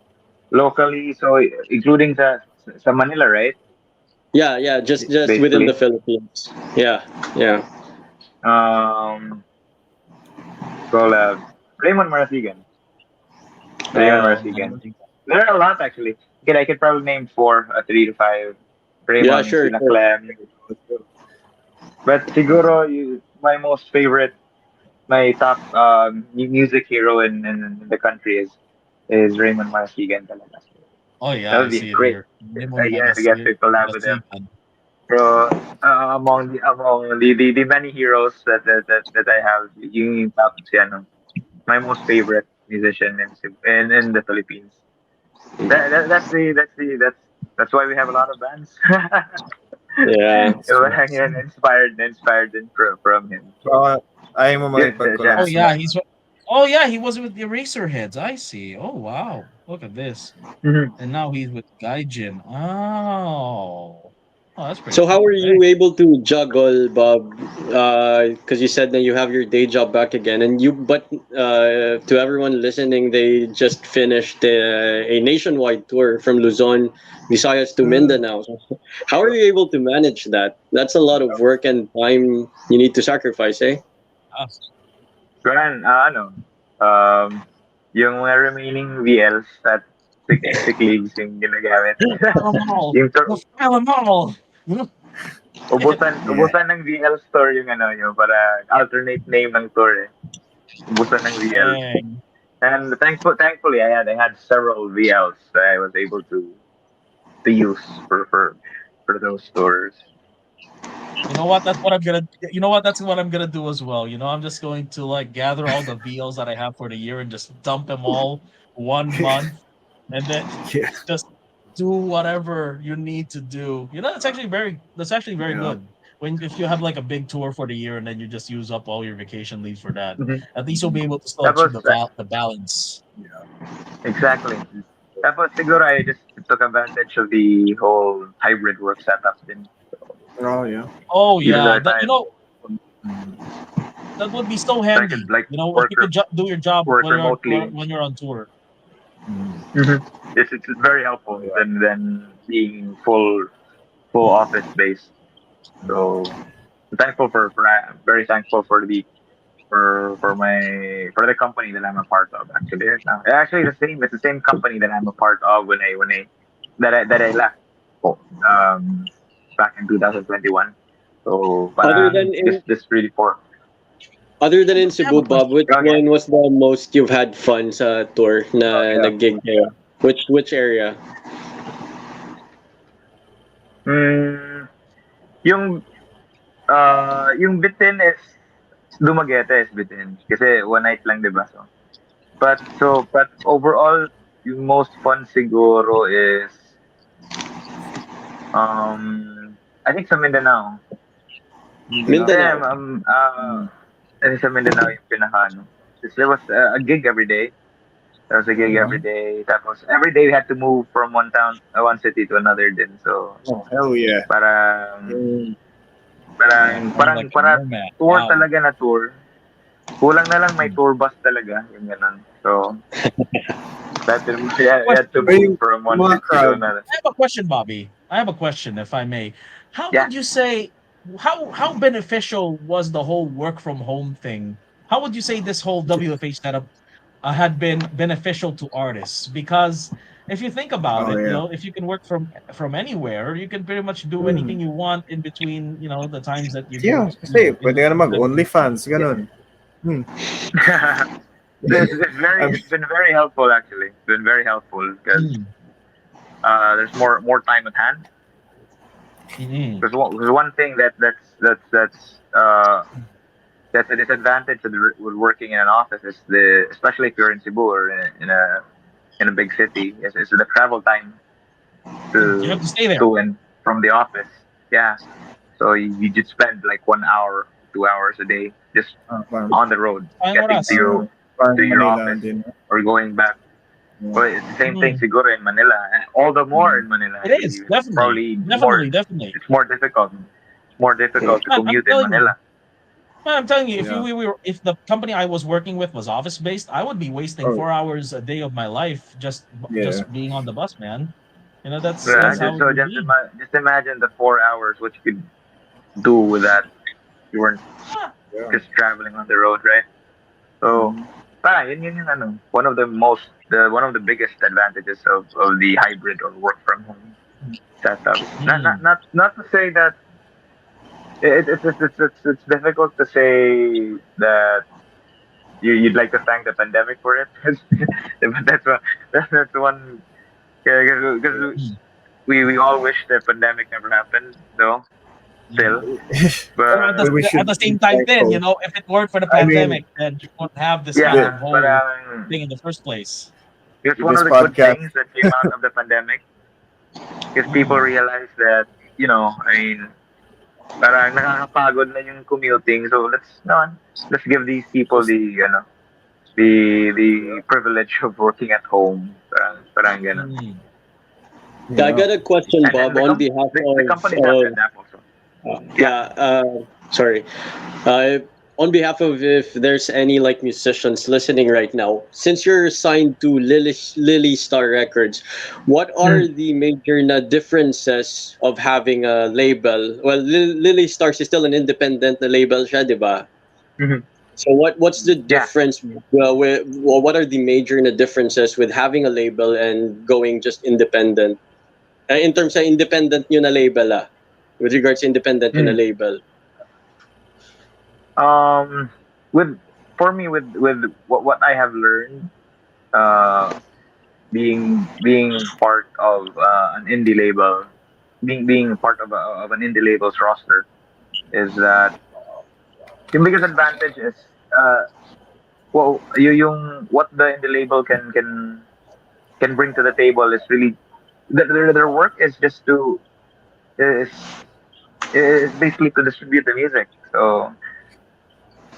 [SPEAKER 2] Locally, so including sa Manila, right?
[SPEAKER 3] Yeah, just within the Philippines. Yeah.
[SPEAKER 2] Collab. Raymond Marasigan. There are a lot actually. I could probably name 4, 3 to 5. Raymond,
[SPEAKER 3] sure.
[SPEAKER 2] Clem. But siguro, my most favorite, my top music hero in the country is Raymond Marasigan talaga.
[SPEAKER 4] Oh yeah,
[SPEAKER 2] that would be great. To get to collab with him. So among the many heroes that I have, yung top my most favorite musician in the Philippines. That's why we have a lot of bands.
[SPEAKER 3] Yeah.
[SPEAKER 2] inspired from him.
[SPEAKER 4] He was with the Eraserheads. I see. Oh wow, look at this.
[SPEAKER 2] Mm-hmm.
[SPEAKER 4] And now he's with Gaijin. Oh, that's pretty.
[SPEAKER 3] So how are you able to juggle, Bob? Because you said that you have your day job back again, but to everyone listening, they just finished a nationwide tour from Luzon, Visayas to Mindanao. So how are you able to manage that? That's a lot of work and time you need to sacrifice, eh?
[SPEAKER 2] Yung mga remaining VLs at sick leaves yung ginagamit. Ubusan ng VL store yung para alternate name ng tour eh. Ubusan ng VL. And thankfully I had several VLs that I was able to use for those tours.
[SPEAKER 4] You know what? That's what I'm gonna. You know what? That's what I'm gonna do as well. I'm just going to gather all the VLs that I have for the year and just dump them all 1 month, and then just do whatever you need to do. That's actually very good. If you have like a big tour for the year and then you just use up all your vacation leaves for that, at least you'll be able to still achieve the balance.
[SPEAKER 2] Yeah, exactly. Tapos siguro I just took advantage of the whole hybrid work setup din.
[SPEAKER 1] Oh yeah.
[SPEAKER 4] That would be so handy. If you could do your job when you're on tour.
[SPEAKER 2] Mm-hmm. It's very helpful than being full office based. So very thankful for the company that I'm a part of. Actually, it's the same company that I'm a part of when I left. Back in 2021. So,
[SPEAKER 3] other than
[SPEAKER 2] this really poor.
[SPEAKER 3] Other than in Cebu, Bob, which one was the most you've had fun sa tour na gig kayo? Which area?
[SPEAKER 2] Yung Bitin is Dumaguete is Bitin kasi one night lang, diba? But overall, yung most fun siguro is I think sa Mindanao.
[SPEAKER 3] Mindanao.
[SPEAKER 2] Sa Mindanao yung pinaka, ano. There was a gig every day. There was a gig every day. Tapos, every day we had to move from one town, one city to another din. So,
[SPEAKER 1] hell yeah.
[SPEAKER 2] Parang
[SPEAKER 4] Like nomad.
[SPEAKER 2] tour
[SPEAKER 4] Wow.
[SPEAKER 2] talaga na tour. Kulang na lang may tour bus talaga. Yung ganun. So, we had to move from one city to another.
[SPEAKER 4] I have a question, Bobby. I have a question, if I may. How
[SPEAKER 2] Yeah.
[SPEAKER 4] would you say how beneficial was the whole work from home thing? How would you say this whole WFH setup had been beneficial to artists? Because if you think about it, you know, if you can work from anywhere, you can pretty much do anything you want in between, you know, the times that you
[SPEAKER 1] kasi pwede ka na mag-OnlyFans, ganun.
[SPEAKER 2] It's been very helpful actually. It's been very helpful because there's more time at hand. Because one thing that's a disadvantage with working in an office is especially if you're in Cebu or in a big city is the travel time
[SPEAKER 4] you have to stay there.
[SPEAKER 2] to and from the office. Yeah, so you just spend like 1 hour, 2 hours a day just on the road getting to your office or going back. But it's the same thing siguro in Manila. All the more in Manila.
[SPEAKER 4] It is definitely.
[SPEAKER 2] It's more difficult. It's more difficult to commute in Manila.
[SPEAKER 4] Man, I'm telling you, if the company I was working with was office based, I would be wasting 4 hours a day of my life just being on the bus, man. You know, that's how
[SPEAKER 2] so just imagine the 4 hours what you could do with that. You weren't just traveling on the road, right? So yun yung ano, one of the biggest advantages of the hybrid or work from home setup. Not to say that it's difficult to say that you'd like to thank the pandemic for it. But that's one because we all wish the pandemic never happened though. Still,
[SPEAKER 4] but at the same time, then you know, if it weren't for the pandemic, then you won't have this kind of whole thing in the first place.
[SPEAKER 2] It's one of the good things that came out of the pandemic, because people realized that, you know, I mean, parang nakakapagod na yung commuting, so let's give these people the privilege of working at home. Parang ganun.
[SPEAKER 3] I got a question, Bob, on behalf of
[SPEAKER 2] the company has adapt also.
[SPEAKER 3] Sorry. On behalf of, if there's any like musicians listening right now, since you're signed to Lily Star Records, what are the major differences of having a label? Well, Lily Stars is still an independent label, siya, diba? So what's the difference? What are the major differences with having a label and going just independent? In terms of independent nyo na label, with regards to independent in a label.
[SPEAKER 2] With what I have learned, being part of an indie label, being part of an indie label's roster, is that the biggest advantage is what the indie label can bring to the table is really their work is just is basically to distribute the music. So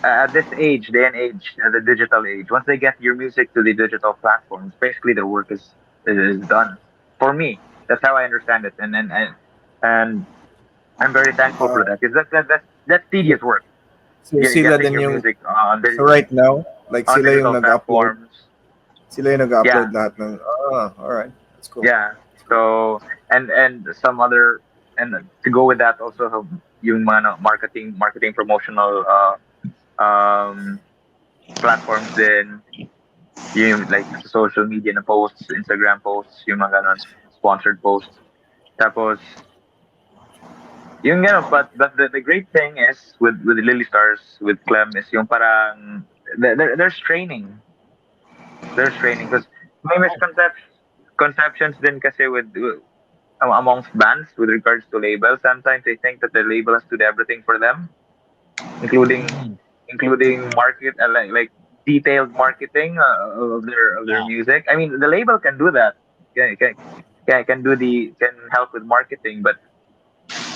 [SPEAKER 2] at this day and age, the digital age, once they get your music to the digital platforms, basically the work is done. For me, that's how I understand it, and I'm very thankful for that, because that's tedious work.
[SPEAKER 1] So sila din yung music so right now, like sila yung nag-upload. Sila yung nag-upload lahat ng alright, that's cool.
[SPEAKER 2] Yeah. So and some other, and to go with that also yung mga marketing promotional platforms din, yung like social media na posts, Instagram posts, yung mga ganon, sponsored posts. Tapos yung gano'n, but the great thing is with Lily Stars, with Clem, is yung parang there's training because may misconceptions din kasi with amongst bands with regards to labels. Sometimes they think that the label has to do everything for them, including market like detailed marketing of their music. I mean, the label can do that. Can help with marketing, but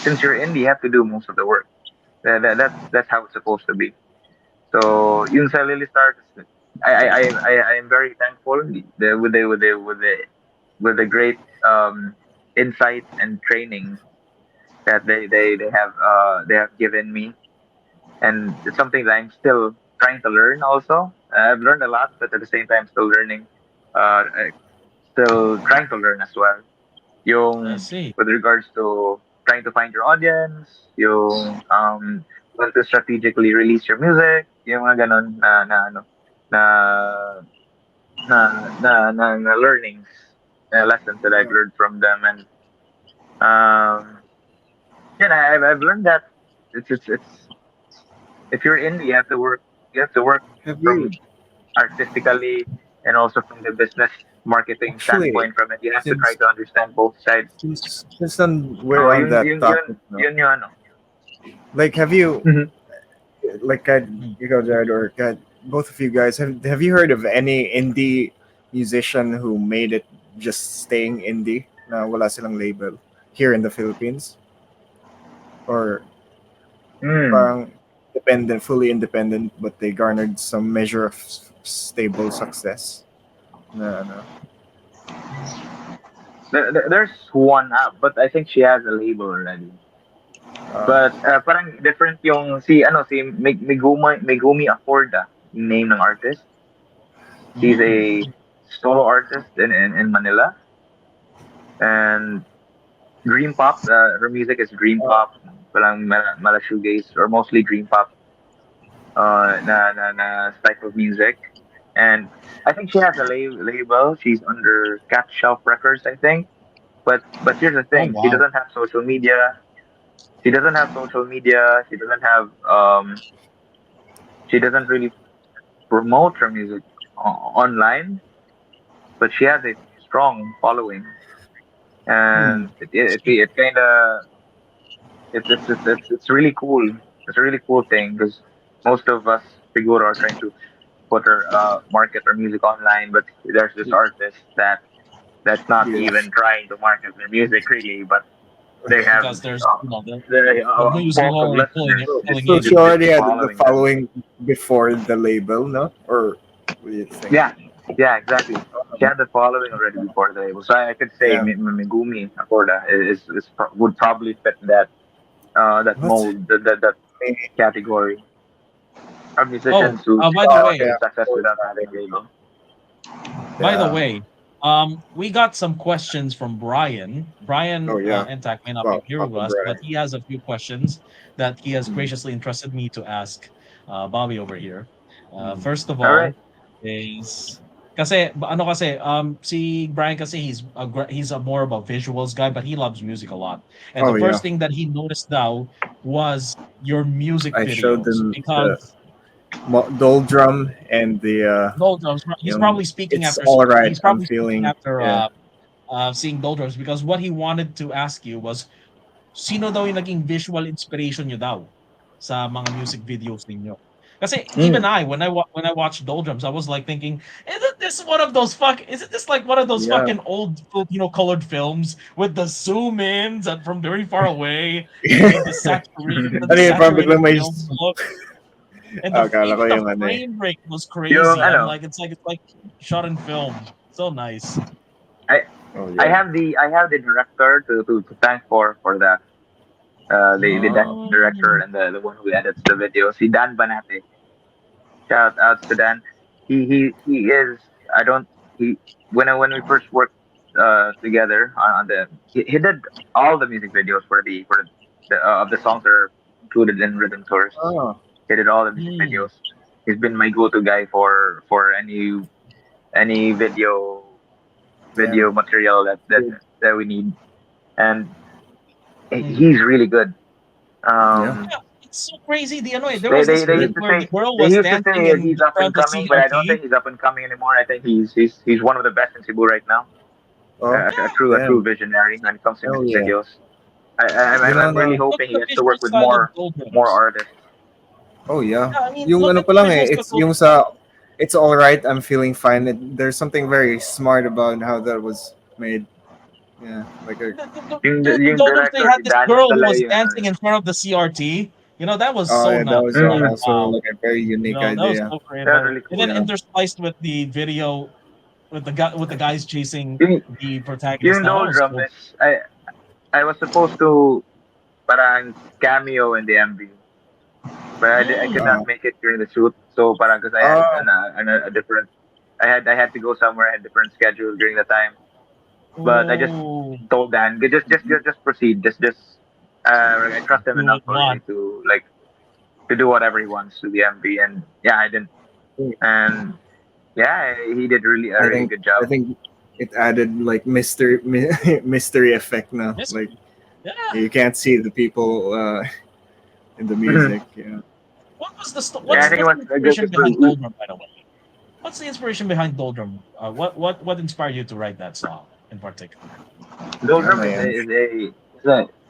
[SPEAKER 2] since you're indie, you have to do most of the work. That's how it's supposed to be. So yun sa Lily Stars, I am very thankful with the great insight and training that they have given me, and it's something that I'm still trying to learn. Also, I've learned a lot, but at the same time, still learning, still trying to learn as well.
[SPEAKER 4] I
[SPEAKER 2] Yung
[SPEAKER 4] see.
[SPEAKER 2] with regards to trying to find your audience, yung when to strategically release your music, yung mga ganon na na learnings, lessons that I've learned from them, and um, yeah, I've learned that it's if you're indie, you have to work
[SPEAKER 1] Have
[SPEAKER 2] from
[SPEAKER 1] you
[SPEAKER 2] artistically and also from the business marketing
[SPEAKER 1] actually
[SPEAKER 2] standpoint from it. You have to try
[SPEAKER 1] since
[SPEAKER 2] to understand both sides.
[SPEAKER 1] we're
[SPEAKER 2] So
[SPEAKER 1] on that topic now?
[SPEAKER 2] yun yung ano.
[SPEAKER 1] Like, have you
[SPEAKER 2] Mhm.
[SPEAKER 1] like you go, Jared, or both of you guys have you heard of any indie musician who made it just staying indie na wala silang label here in the Philippines, or
[SPEAKER 2] Mm.
[SPEAKER 1] parang fully independent, but they garnered some measure of stable success? Na ano?
[SPEAKER 2] There's one app, but I think she has a label already. But parang different yung si Megumi Acorda, yung name ng artist. He's a solo artist in Manila, and Dreampop. Her music is Dreampop, parang mala shoegaze or mostly Dreampop na type of music. And I think she has a label. She's under Cat Shelf Records, I think. But here's the
[SPEAKER 4] Oh
[SPEAKER 2] thing:
[SPEAKER 4] wow.
[SPEAKER 2] She doesn't have social media. She doesn't have social media. She doesn't really promote her music online. But she has a strong following, and it kind of it's really cool. It's a really cool thing because most of us figure are trying to put her market her music online, but there's this artist that's not
[SPEAKER 1] Yeah.
[SPEAKER 2] even trying to market their music really, but they have
[SPEAKER 4] Because there's the
[SPEAKER 2] the
[SPEAKER 4] music
[SPEAKER 2] bulk of
[SPEAKER 4] already pulling
[SPEAKER 2] listeners.
[SPEAKER 4] it, pulling
[SPEAKER 1] So
[SPEAKER 4] in.
[SPEAKER 1] she already had the
[SPEAKER 2] Following them.
[SPEAKER 1] following before the label, no? Or what do you think?
[SPEAKER 2] Yeah, exactly. She had the following already before the label, so I could say
[SPEAKER 1] Yeah.
[SPEAKER 2] Megumi Acorda would probably fit that that
[SPEAKER 1] What?
[SPEAKER 2] mold, that category of
[SPEAKER 4] Oh,
[SPEAKER 2] musicians who
[SPEAKER 4] by the way,
[SPEAKER 1] yeah.
[SPEAKER 2] success without having a label.
[SPEAKER 4] by the
[SPEAKER 1] Yeah.
[SPEAKER 4] way, we got some questions from Brian. Brian
[SPEAKER 1] Oh yeah.
[SPEAKER 4] Entak may not be here with
[SPEAKER 1] Papa
[SPEAKER 4] us, but
[SPEAKER 1] Brian.
[SPEAKER 4] he has a few questions that he has
[SPEAKER 1] Mm.
[SPEAKER 4] graciously entrusted me to ask Bobby over here. First of
[SPEAKER 2] All right.
[SPEAKER 4] all, is si Brian kasi he's a more of a visuals guy, but he loves music a lot. And
[SPEAKER 1] Oh
[SPEAKER 4] the
[SPEAKER 1] yeah.
[SPEAKER 4] first thing that he noticed now was your music
[SPEAKER 1] I showed
[SPEAKER 4] videos
[SPEAKER 1] them the
[SPEAKER 4] because
[SPEAKER 1] doldrum and the
[SPEAKER 4] Doldrums. He's
[SPEAKER 1] yung
[SPEAKER 4] probably speaking
[SPEAKER 1] it's
[SPEAKER 4] after.
[SPEAKER 1] all right.
[SPEAKER 4] He's
[SPEAKER 1] I'm
[SPEAKER 4] probably speaking
[SPEAKER 1] feeling
[SPEAKER 4] after
[SPEAKER 1] yeah.
[SPEAKER 4] seeing Doldrums because what he wanted to ask you was, sino daw yung naging visual inspiration nyo daw sa mga music videos ninyo? Kasi even when I watched Doldrums, I was like thinking, isn't this like one of those
[SPEAKER 1] Yeah.
[SPEAKER 4] fucking old Filipino colored films with the zoom ins and from very far away and the saturated,
[SPEAKER 1] Ano yun, parang biglang may
[SPEAKER 4] film look. And the,
[SPEAKER 1] akala ko
[SPEAKER 4] even
[SPEAKER 1] yung
[SPEAKER 4] the
[SPEAKER 1] ano eh.
[SPEAKER 4] frame rate was crazy.
[SPEAKER 2] Yung
[SPEAKER 4] I'm
[SPEAKER 2] ano,
[SPEAKER 4] like, it's like shot in film. So nice.
[SPEAKER 1] Oh
[SPEAKER 2] I
[SPEAKER 1] yeah.
[SPEAKER 2] have the director to thank for that. The
[SPEAKER 4] Oh.
[SPEAKER 2] director and the one who edits the video. Si Dan Banate. Shout out to Dan. He is I don't he when we first worked together on he did all the music videos for the of the songs that are included in Rhythm Tours.
[SPEAKER 1] Oh.
[SPEAKER 2] He did all the music videos. He's been my go-to guy for any video material that we need, and he's really good.
[SPEAKER 4] Yeah, it's so crazy. There was
[SPEAKER 2] They
[SPEAKER 4] this bit
[SPEAKER 2] used to
[SPEAKER 4] where
[SPEAKER 2] say
[SPEAKER 4] the girl was dancing in
[SPEAKER 2] he's up and
[SPEAKER 4] front of the
[SPEAKER 2] coming, but I don't think
[SPEAKER 4] CRT.
[SPEAKER 2] he's up and coming anymore. I think he's one of the best in Cebu right now.
[SPEAKER 1] Oh.
[SPEAKER 2] A true visionary when it comes to
[SPEAKER 1] Hell
[SPEAKER 2] music
[SPEAKER 1] yeah.
[SPEAKER 2] videos. I'm really hoping he
[SPEAKER 4] Look at
[SPEAKER 2] gets
[SPEAKER 4] the
[SPEAKER 2] to work
[SPEAKER 4] visual
[SPEAKER 2] with
[SPEAKER 4] side of
[SPEAKER 2] more
[SPEAKER 4] Doldrums.
[SPEAKER 2] artists.
[SPEAKER 1] Oh yeah.
[SPEAKER 4] Yeah, I mean,
[SPEAKER 1] Yung
[SPEAKER 4] look
[SPEAKER 1] ano
[SPEAKER 4] at
[SPEAKER 1] pa
[SPEAKER 4] the
[SPEAKER 1] lang eh,
[SPEAKER 4] visuals
[SPEAKER 1] it's
[SPEAKER 4] of
[SPEAKER 1] yung sa it's all right, I'm feeling fine. There's something very smart about how that was made. Yeah, like a
[SPEAKER 2] Yung
[SPEAKER 4] Dude, Doldrums, they
[SPEAKER 2] director
[SPEAKER 4] had
[SPEAKER 2] si
[SPEAKER 4] this
[SPEAKER 2] Daniel
[SPEAKER 4] girl who was
[SPEAKER 2] Talay.
[SPEAKER 4] dancing in front of the CRT. That was
[SPEAKER 1] Oh,
[SPEAKER 4] so
[SPEAKER 1] yeah, that was
[SPEAKER 4] like,
[SPEAKER 1] also like a very unique
[SPEAKER 4] that was
[SPEAKER 1] idea.
[SPEAKER 4] so creative.
[SPEAKER 2] That's really
[SPEAKER 4] And
[SPEAKER 2] cool.
[SPEAKER 4] then interspliced with the video with the guys chasing
[SPEAKER 2] Yung,
[SPEAKER 4] the protagonist.
[SPEAKER 2] yung
[SPEAKER 4] That was
[SPEAKER 2] doldrum
[SPEAKER 4] so
[SPEAKER 2] is, I was supposed to parang cameo in the MV, but I could not
[SPEAKER 1] Uh,
[SPEAKER 2] make it during the shoot. So parang because I had
[SPEAKER 1] oh,
[SPEAKER 2] a different, I had to go somewhere, I had a different schedule during the time. But I just
[SPEAKER 4] oh,
[SPEAKER 2] told Dan, just proceed, I trust him
[SPEAKER 4] do
[SPEAKER 2] enough
[SPEAKER 4] what you
[SPEAKER 2] already
[SPEAKER 4] want.
[SPEAKER 2] to like to do whatever he wants to the MV, and yeah, I didn't, and yeah, he did really a
[SPEAKER 1] I
[SPEAKER 2] really
[SPEAKER 1] think
[SPEAKER 2] good
[SPEAKER 1] I
[SPEAKER 2] job.
[SPEAKER 1] think it added like mystery effect now.
[SPEAKER 4] Yes,
[SPEAKER 1] Like
[SPEAKER 4] yeah.
[SPEAKER 1] you can't see the people in the music. Yeah.
[SPEAKER 4] What was the
[SPEAKER 2] Yeah, I
[SPEAKER 4] what's
[SPEAKER 2] think it
[SPEAKER 4] what's
[SPEAKER 2] was
[SPEAKER 4] the
[SPEAKER 2] a good.
[SPEAKER 4] inspiration behind Doldrum, by the way? What's the inspiration behind Doldrum? What inspired you to write that song in particular?
[SPEAKER 1] Yeah,
[SPEAKER 2] Doldrum
[SPEAKER 1] man.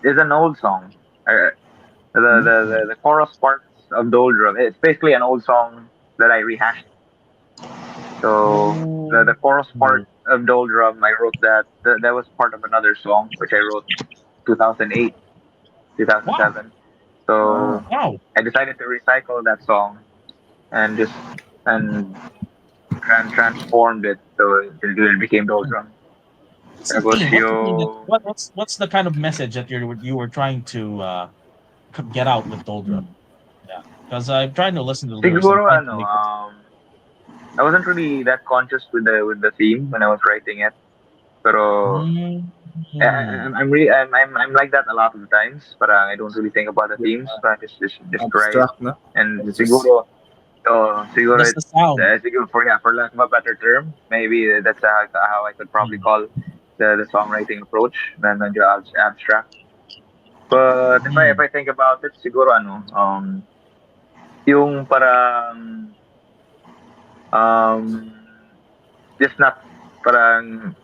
[SPEAKER 2] is an old song. The chorus parts of Doldrum, it's basically an old song that I rehashed. So the
[SPEAKER 4] Oh,
[SPEAKER 2] chorus part of Doldrum, I wrote that was part of another song which I wrote 2008,
[SPEAKER 4] wow,
[SPEAKER 2] 2007. So
[SPEAKER 4] wow.
[SPEAKER 2] I decided to recycle that song and just and transformed it so it became Doldrum.
[SPEAKER 4] What's the
[SPEAKER 2] Tapos
[SPEAKER 4] theme? What's the theme that
[SPEAKER 2] yung
[SPEAKER 4] what's the kind of message that you were trying to get out with Doldrum? Yeah, because I'm trying to listen to the lyrics and
[SPEAKER 2] siguro
[SPEAKER 4] trying to make it.
[SPEAKER 2] I wasn't really that conscious with the theme when I was writing it. Pero
[SPEAKER 4] Mm.
[SPEAKER 2] I'm like that a lot of the times. But I don't really think about the themes. But I just write.
[SPEAKER 1] Abstract, no?
[SPEAKER 2] And
[SPEAKER 1] It's just
[SPEAKER 2] siguro
[SPEAKER 4] Just the sound.
[SPEAKER 2] siguro for lack of a better term, maybe that's how I could probably
[SPEAKER 4] Mm.
[SPEAKER 2] call the songwriting approach. Then medyo abstract. But if
[SPEAKER 4] Mm.
[SPEAKER 2] I think about it, siguro yung parang um just not parang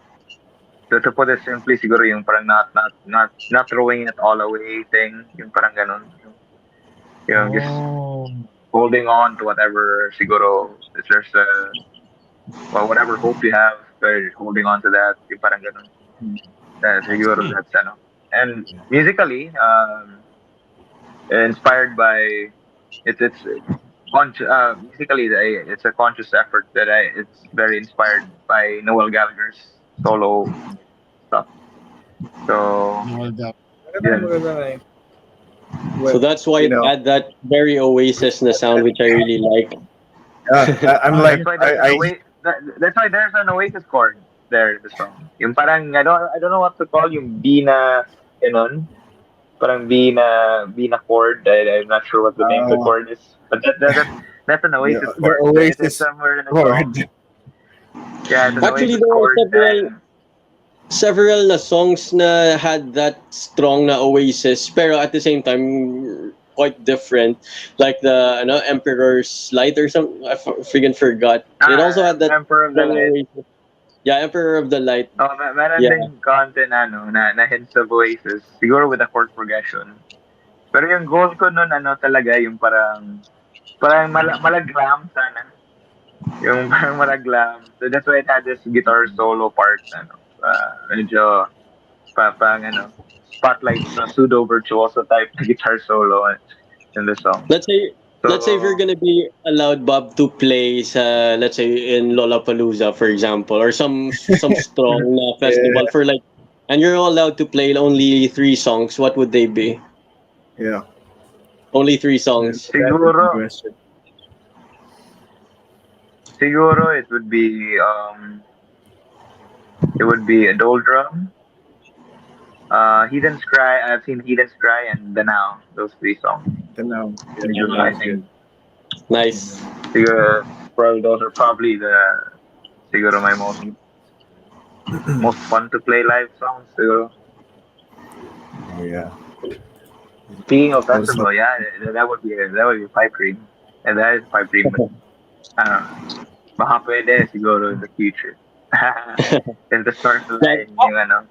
[SPEAKER 2] to put it simply siguro yung parang not throwing it all away thing, yung parang ganun. Yung just
[SPEAKER 4] Oh.
[SPEAKER 2] holding on to whatever siguro if there's well, whatever hope you have, but holding on to that, yung parang ganun.
[SPEAKER 4] I
[SPEAKER 2] Siguro
[SPEAKER 4] see.
[SPEAKER 2] that's ano. And musically, inspired by it's musically it's a conscious effort that it's very inspired by Noel Gallagher's solo stuff. So
[SPEAKER 1] maganda,
[SPEAKER 2] yeah,
[SPEAKER 1] maganda nga eh.
[SPEAKER 3] So that's why
[SPEAKER 1] You
[SPEAKER 3] it
[SPEAKER 1] know,
[SPEAKER 3] had that very Oasis na sound, which I really like.
[SPEAKER 1] I'm
[SPEAKER 2] that's
[SPEAKER 1] like
[SPEAKER 2] why there's an that's why there's an Oasis chord there in the song. Yung parang I don't know what to call yung B na ganun. Parang B na chord. I'm not sure what the name of the chord is, but that's an Oasis
[SPEAKER 1] the
[SPEAKER 2] chord. It's
[SPEAKER 1] Oasis
[SPEAKER 2] somewhere in the
[SPEAKER 1] chord.
[SPEAKER 2] song. Yeah, it's an
[SPEAKER 3] Actually,
[SPEAKER 2] Oasis
[SPEAKER 3] there are
[SPEAKER 2] chord.
[SPEAKER 3] several na songs na had that strong na Oasis, pero at the same time quite different, like the Emperor's Light or something. I freaking forgot. It also had that
[SPEAKER 2] Emperor of the
[SPEAKER 3] strong
[SPEAKER 2] Light.
[SPEAKER 3] Oasis. Yeah, Emperor of the Light.
[SPEAKER 2] Oh, meron
[SPEAKER 3] Yeah.
[SPEAKER 2] din content na hints of Oasis. Siguro with a chord progression. Pero yung goal ko nun, talaga, yung parang malaglam sana. Yung parang malaglam. So that's why it had this guitar solo part, medyo, pang, spotlight na pseudo virtuoso type na guitar solo in the song.
[SPEAKER 3] Let's say
[SPEAKER 2] So,
[SPEAKER 3] let's say if you're gonna be allowed, Bob, to play sa, let's say in Lollapalooza, for example, or some strong na festival for like, and you're allowed to play only 3 songs, what would they be?
[SPEAKER 1] Yeah.
[SPEAKER 3] Only 3 songs.
[SPEAKER 2] siguro it would be a Doldrum, Heathen's Cry. I've seen Heathen's Cry and The Now. Those 3 songs.
[SPEAKER 1] The Now.
[SPEAKER 2] I think
[SPEAKER 3] Nice.
[SPEAKER 2] siguro those are probably siguro my most fun to play live songs. Siguro.
[SPEAKER 1] Oh yeah.
[SPEAKER 2] Speaking of festival, yeah, that would be Pipe Dream, and that is Pipe Dream. But I don't know. Baka pwede siguro in the future. In the stars line, yung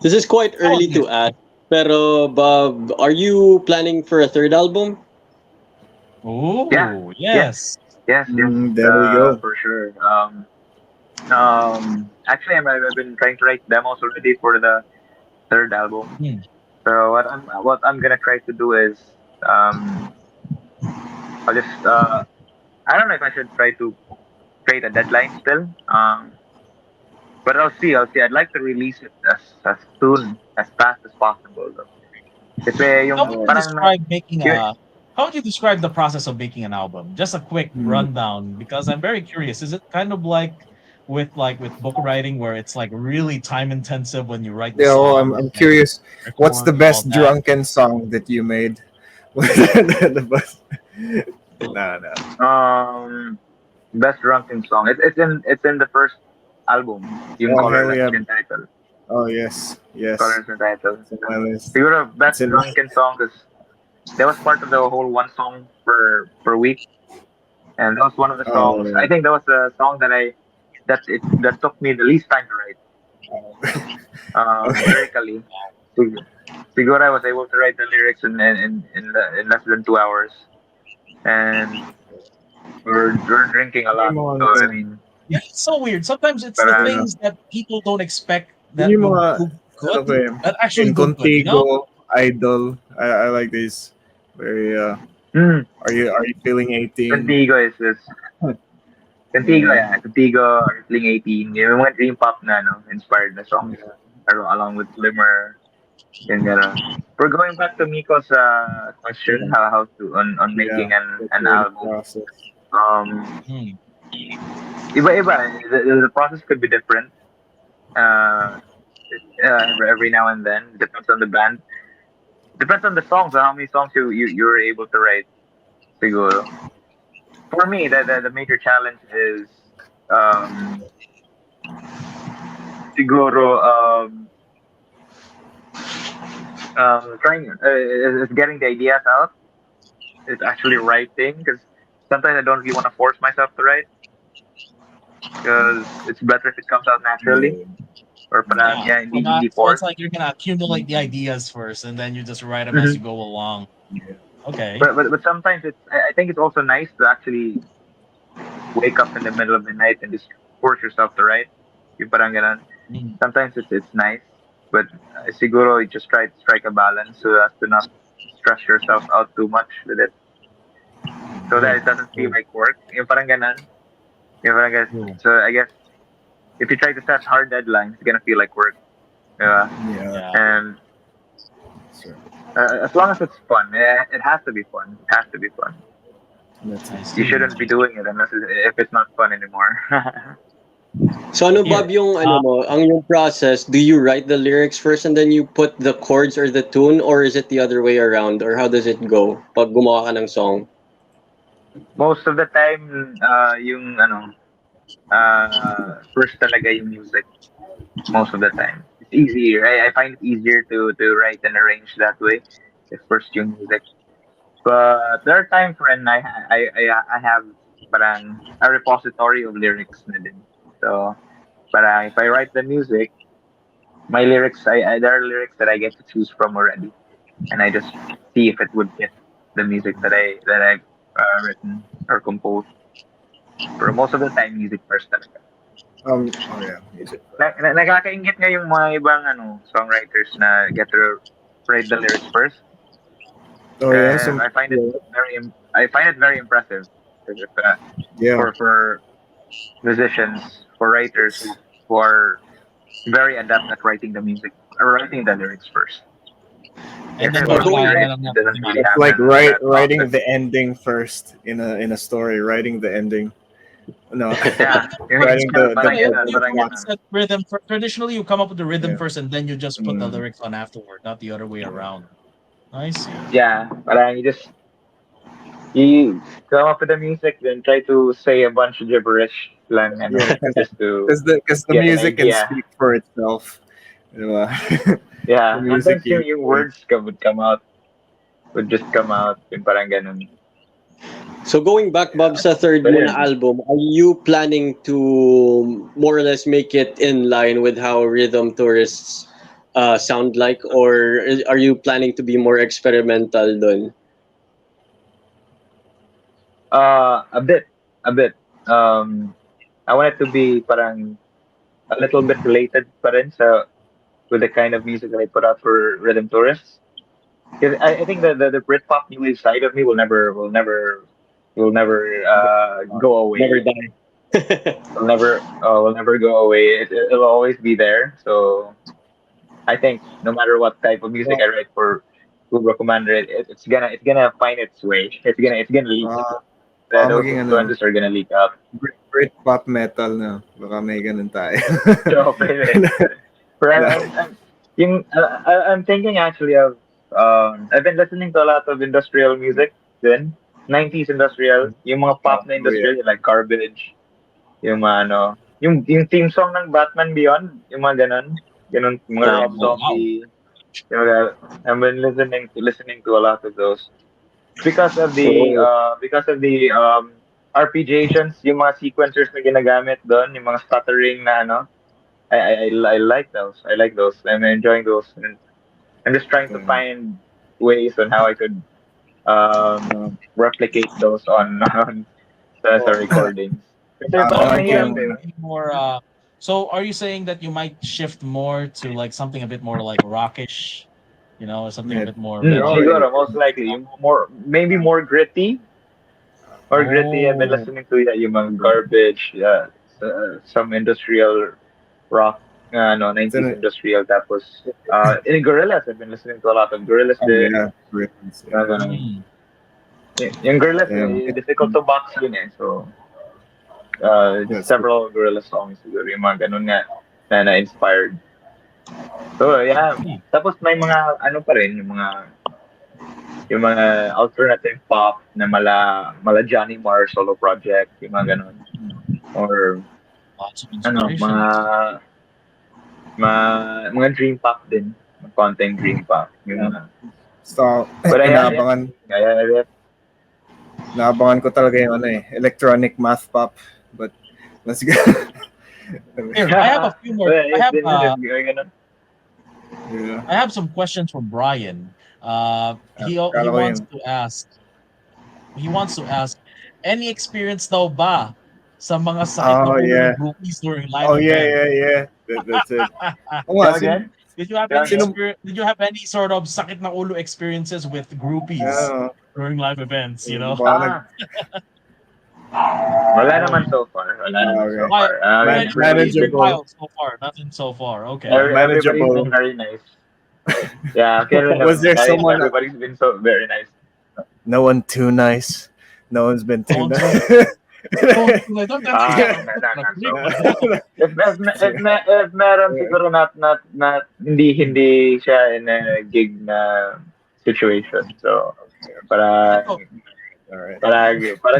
[SPEAKER 3] This is quite early to ask, pero Bob, are you planning for a 3rd album?
[SPEAKER 4] Oh,
[SPEAKER 2] Yeah.
[SPEAKER 4] yes.
[SPEAKER 2] Yes,
[SPEAKER 1] There we go.
[SPEAKER 2] for sure. Actually, I've been trying to write demos already for the 3rd album.
[SPEAKER 4] Hmm.
[SPEAKER 2] So what I'm gonna try to do is I'll just I don't know if I should try to create a deadline still. But I'll see. I'd like to release it as soon, as fast as possible. Though. Kasi
[SPEAKER 4] How
[SPEAKER 2] yung
[SPEAKER 4] would you
[SPEAKER 2] parang
[SPEAKER 4] describe making
[SPEAKER 2] yun,
[SPEAKER 4] a? How would you describe the process of making an album? Just a quick rundown, because I'm very curious. Is it kind of like with book writing, where it's like really time intensive when you write the
[SPEAKER 1] Yeah, well,
[SPEAKER 4] song?
[SPEAKER 1] I'm curious. What's the
[SPEAKER 4] Record all
[SPEAKER 1] best
[SPEAKER 4] that?
[SPEAKER 1] drunken song that you made? The best. No.
[SPEAKER 2] best drunken song. It's in the first album. Yung
[SPEAKER 1] hell yeah.
[SPEAKER 2] Colorless title.
[SPEAKER 1] Oh yes.
[SPEAKER 2] Colorless title.
[SPEAKER 1] It's on my list.
[SPEAKER 2] Siguro best
[SPEAKER 1] It's in-
[SPEAKER 2] drunken song because that was part of the whole one song per week, and that was one of the songs.
[SPEAKER 1] yeah.
[SPEAKER 2] I think that was the song that took me the least time to write. Lyrically, siguro I was able to write the lyrics in less than 2 hours, and we're drinking a lot. So I mean,
[SPEAKER 4] Yeah, it's so weird. Sometimes it's
[SPEAKER 2] But,
[SPEAKER 4] the things that people don't expect that
[SPEAKER 1] Yung
[SPEAKER 4] will
[SPEAKER 1] mga-
[SPEAKER 4] do good,
[SPEAKER 1] ano ba yun?
[SPEAKER 4] that actually
[SPEAKER 1] In
[SPEAKER 4] do good. You know?
[SPEAKER 1] Contigo, Idol. I like these. Very. Are you feeling 18?
[SPEAKER 2] Contigo is this. Contigo, yeah. Contigo, Feeling 18. Yung mga Dreampop na, inspired na songs. Along with Glimmer. And, we're going back to Miko's question, how to, on making an album.
[SPEAKER 1] Process.
[SPEAKER 2] Iba-iba. The process could be different. Every now and then. Depends on the band. Depends on the songs, how many songs you're able to write. Siguro. For me, the major challenge is siguro trying is getting the ideas out. It's actually writing because sometimes I don't really want to force myself to write because it's better if it comes out naturally. Or hindi
[SPEAKER 4] So
[SPEAKER 2] forced.
[SPEAKER 4] it's like you're gonna accumulate the ideas first, and then you just write them as you go along. Okay.
[SPEAKER 2] But sometimes I think it's also nice to actually wake up in the middle of the night and just force yourself to write. Yung parang ganun. Sometimes it's nice, but siguro you just try to strike a balance so as to not stress yourself out too much with it, so that it doesn't feel like work. Yung parang ganun. Yung parang ganun. So I guess if you try to set hard deadlines, it's gonna feel like work.
[SPEAKER 1] Yeah.
[SPEAKER 2] And as long as it's fun, it has to be fun. It has to be fun. You shouldn't be doing it unless if it's not fun anymore.
[SPEAKER 3] So ano Bob yung ang yung process? Do you write the lyrics first and then you put the chords or the tune, or is it the other way around, or how does it go pag gumawa ka ng song?
[SPEAKER 2] Most of the time, yung first talaga yung music. Most of the time, it's easier. I find it easier to write and arrange that way. If first yung music, but there are times when I have parang a repository of lyrics na din. So, parang if I write the music, my lyrics, there are lyrics that I get to choose from already, and I just see if it would fit the music that I written or composed. For most of the time, music first talaga.
[SPEAKER 1] Music.
[SPEAKER 2] Nakakaingit nga yung mga ibang songwriters na get to write the lyrics first.
[SPEAKER 1] Oh yeah,
[SPEAKER 2] I find it very impressive. For musicians, for writers who are very adept at writing the music or writing the lyrics first.
[SPEAKER 4] And then
[SPEAKER 1] It's like writing the ending first in a story. Writing the ending. No.
[SPEAKER 2] Yeah.
[SPEAKER 1] Writing
[SPEAKER 4] rhythm. Traditionally, you come up with the rhythm first, and then you just put the lyrics on afterward, not the other way around. I see.
[SPEAKER 2] Yeah, but you come up with the music, then try to say a bunch of gibberish lang, just to
[SPEAKER 1] because the music can speak for itself.
[SPEAKER 2] Yeah,
[SPEAKER 1] music
[SPEAKER 2] sometimes yung words would just come out, yung parang ganun.
[SPEAKER 3] So going back, Bob, sa third mo na album, are you planning to more or less make it in line with how Rhythm Tourists sound like, or are you planning to be more experimental dun?
[SPEAKER 2] A bit. I want it to be parang a little bit related pa rin with the kind of music that I put out for Rhythm Tourists. 'Cause I think the Britpop new wave side of me will never go
[SPEAKER 3] Never
[SPEAKER 2] away.
[SPEAKER 3] die.
[SPEAKER 2] Will never go away. It'll always be there. So I think no matter what type of music I write for Kubra Commander, it's gonna find its way. It's gonna leak. Those
[SPEAKER 1] maging
[SPEAKER 2] influences are gonna leak out.
[SPEAKER 1] Britpop metal na. Baka may ganun tayo.
[SPEAKER 2] So, I'm thinking actually of I've been listening to a lot of industrial music then 90s industrial, yung mga pop na industrial like Garbage, yung mga ano, yung theme song ng Batman Beyond, yung mga ganun mga Rob Zombie. I've been listening to a lot of those because of the arpeggiations, yung mga sequencers na ginagamit doon, yung mga stuttering na ano. I like those. I like those. I'm enjoying those. And I'm just trying to find ways on how I could replicate those on sa recordings.
[SPEAKER 4] More. So, are you saying that you might shift more to like something a bit more like rockish, or something a bit more?
[SPEAKER 2] Siguro, most likely, maybe more gritty. Or gritty. I've been listening to yung mga Garbage, some industrial rock, 90s industrial. Tapos, in Gorillaz, I've been listening to a lot of Gorillaz. Yung Gorillaz, difficult to box yun eh. So, several Gorillaz songs siguro yung mga ganun nga na-inspired. So, yeah. Tapos may mga, pa rin, yung mga alternative pop na mala Johnny Marr solo project, yung mga ganun. Or, mga Dreampop din. Konting Dreampop.
[SPEAKER 1] So, naabangan ko talaga yung electronic math pop. But, let's go.
[SPEAKER 4] Here, I have a few more. I have some questions from Brian. He wants to ask, any experience daw ba sa mga sakit na ulo ng groupies during live events?
[SPEAKER 1] Yeah. That's it.
[SPEAKER 4] Again? Did you have any sort of sakit na ulo experiences with groupies during live events,
[SPEAKER 2] Wala naman so far.
[SPEAKER 1] Manageable.
[SPEAKER 4] So far. Nothing so far. Okay.
[SPEAKER 2] Everybody's been very nice. Yeah.
[SPEAKER 1] Was there someone?
[SPEAKER 2] Everybody's been so very nice.
[SPEAKER 1] No one too nice. No one's been too nice.
[SPEAKER 2] If meron siguro not hindi siya in a gig na situation. So para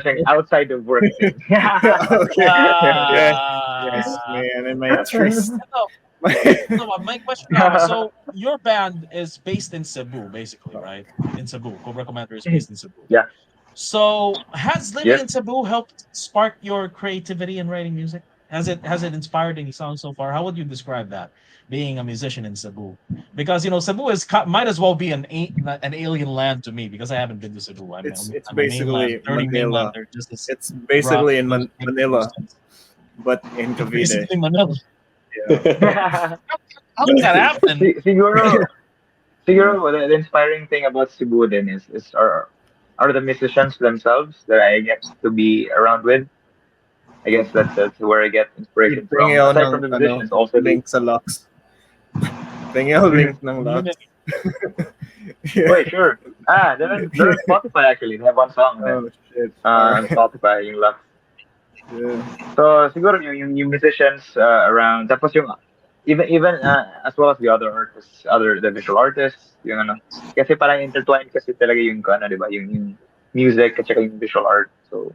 [SPEAKER 2] siyang outside of work.
[SPEAKER 1] Okay. Yes, man. And my trist.
[SPEAKER 4] My question now, so your band is based in Cebu, basically, right? In Cebu. Kubra Commander is based in Cebu.
[SPEAKER 2] Yeah.
[SPEAKER 4] So has living in Cebu helped spark your creativity in writing music? Has it inspired any songs so far? How would you describe that, being a musician in Cebu? Because Cebu might as well be an alien land to me because I haven't been to Cebu.
[SPEAKER 1] It's basically Manila. It's basically in Manila, but in Cavite.
[SPEAKER 4] Basically Manila. Yeah. How does that happen?
[SPEAKER 2] Siguro, the inspiring thing about Cebu then is are the musicians themselves that I get to be around with. I guess that's where I get inspiration from. Aside from the musicians, also
[SPEAKER 1] link sa Lux. Tingnan link ng Lux.
[SPEAKER 2] Wait, sure. They're on Spotify actually. They have one song.
[SPEAKER 1] Oh shit.
[SPEAKER 2] On Spotify, yung Lux.
[SPEAKER 1] Yeah.
[SPEAKER 2] So siguro yung musicians around. Tapos yung even as well as the other artists, the visual artists, yung kasi parang intertwined kasi talaga yung di ba, yung music at saka yung visual art. So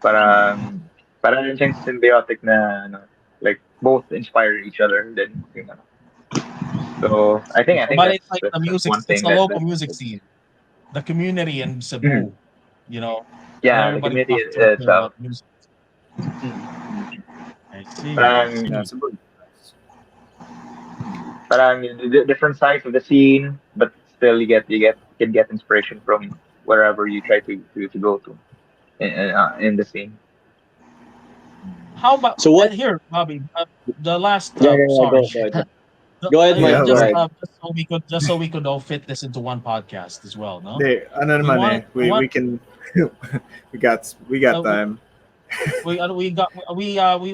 [SPEAKER 2] parang rin siyang symbiotic na like both inspire each other then yung So I think
[SPEAKER 4] but it's like the music, it's the local music scene, the community in Cebu,
[SPEAKER 2] Yeah, the community itself.
[SPEAKER 4] I see.
[SPEAKER 2] Parang different sides of the scene, but still you can get inspiration from wherever you try to go to in the scene.
[SPEAKER 4] How about here, Bobby? The last
[SPEAKER 3] sorry. Go ahead, Mike. Go ahead.
[SPEAKER 4] Just so we could all fit this into one podcast as well, no?
[SPEAKER 1] Ano naman eh. We can we got time.
[SPEAKER 4] We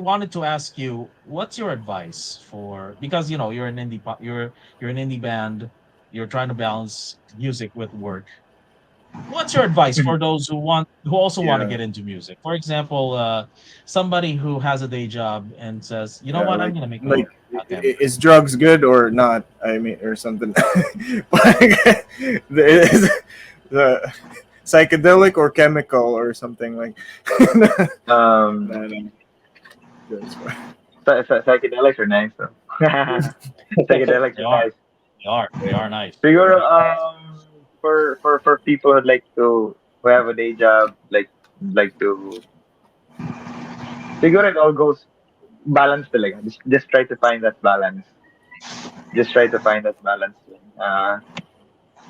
[SPEAKER 4] wanted to ask you, what's your advice for, because you know you're an you're an indie band, you're trying to balance music with work. What's your advice for those who also want to get into music? For example, somebody who has a day job and says, you know what, I'm gonna make
[SPEAKER 1] is drugs good or not? I mean, or something. the psychedelic or chemical or something like.
[SPEAKER 2] Psychedelics are nice though. Psychedelics are nice.
[SPEAKER 4] They are nice.
[SPEAKER 2] So you're for people who have a day job, like to figure it all goes balance talaga. Just try to find that balance.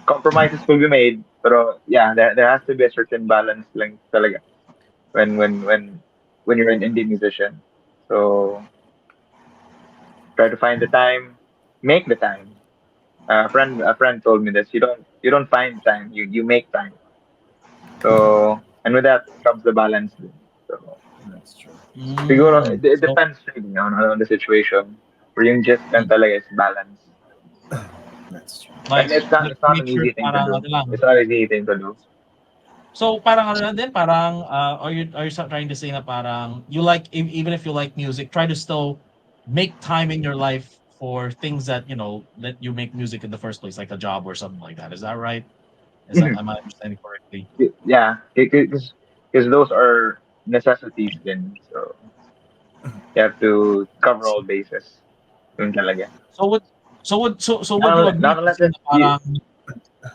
[SPEAKER 2] Compromises will be made, pero yeah, there has to be a certain balance lang talaga when you're an indie musician. So try to find the time, make the time. A friend told me this. You don't find time. You make time. So and with that comes the balance. So
[SPEAKER 1] that's true.
[SPEAKER 2] Siguro, it depends really on the situation. Where yung just lang talaga is balance.
[SPEAKER 1] That's true.
[SPEAKER 2] Like, it's not an easy thing to do. It's not an easy thing to do.
[SPEAKER 4] So parang are you trying to say na parang you like, even if you like music, try to still make time in your life for things that that you make music in the first place, like a job or something like that. Is that right? Am I understanding correctly?
[SPEAKER 2] Yeah, because those are necessities then. So you have to cover all bases. Yun talaga.
[SPEAKER 4] So would you agree?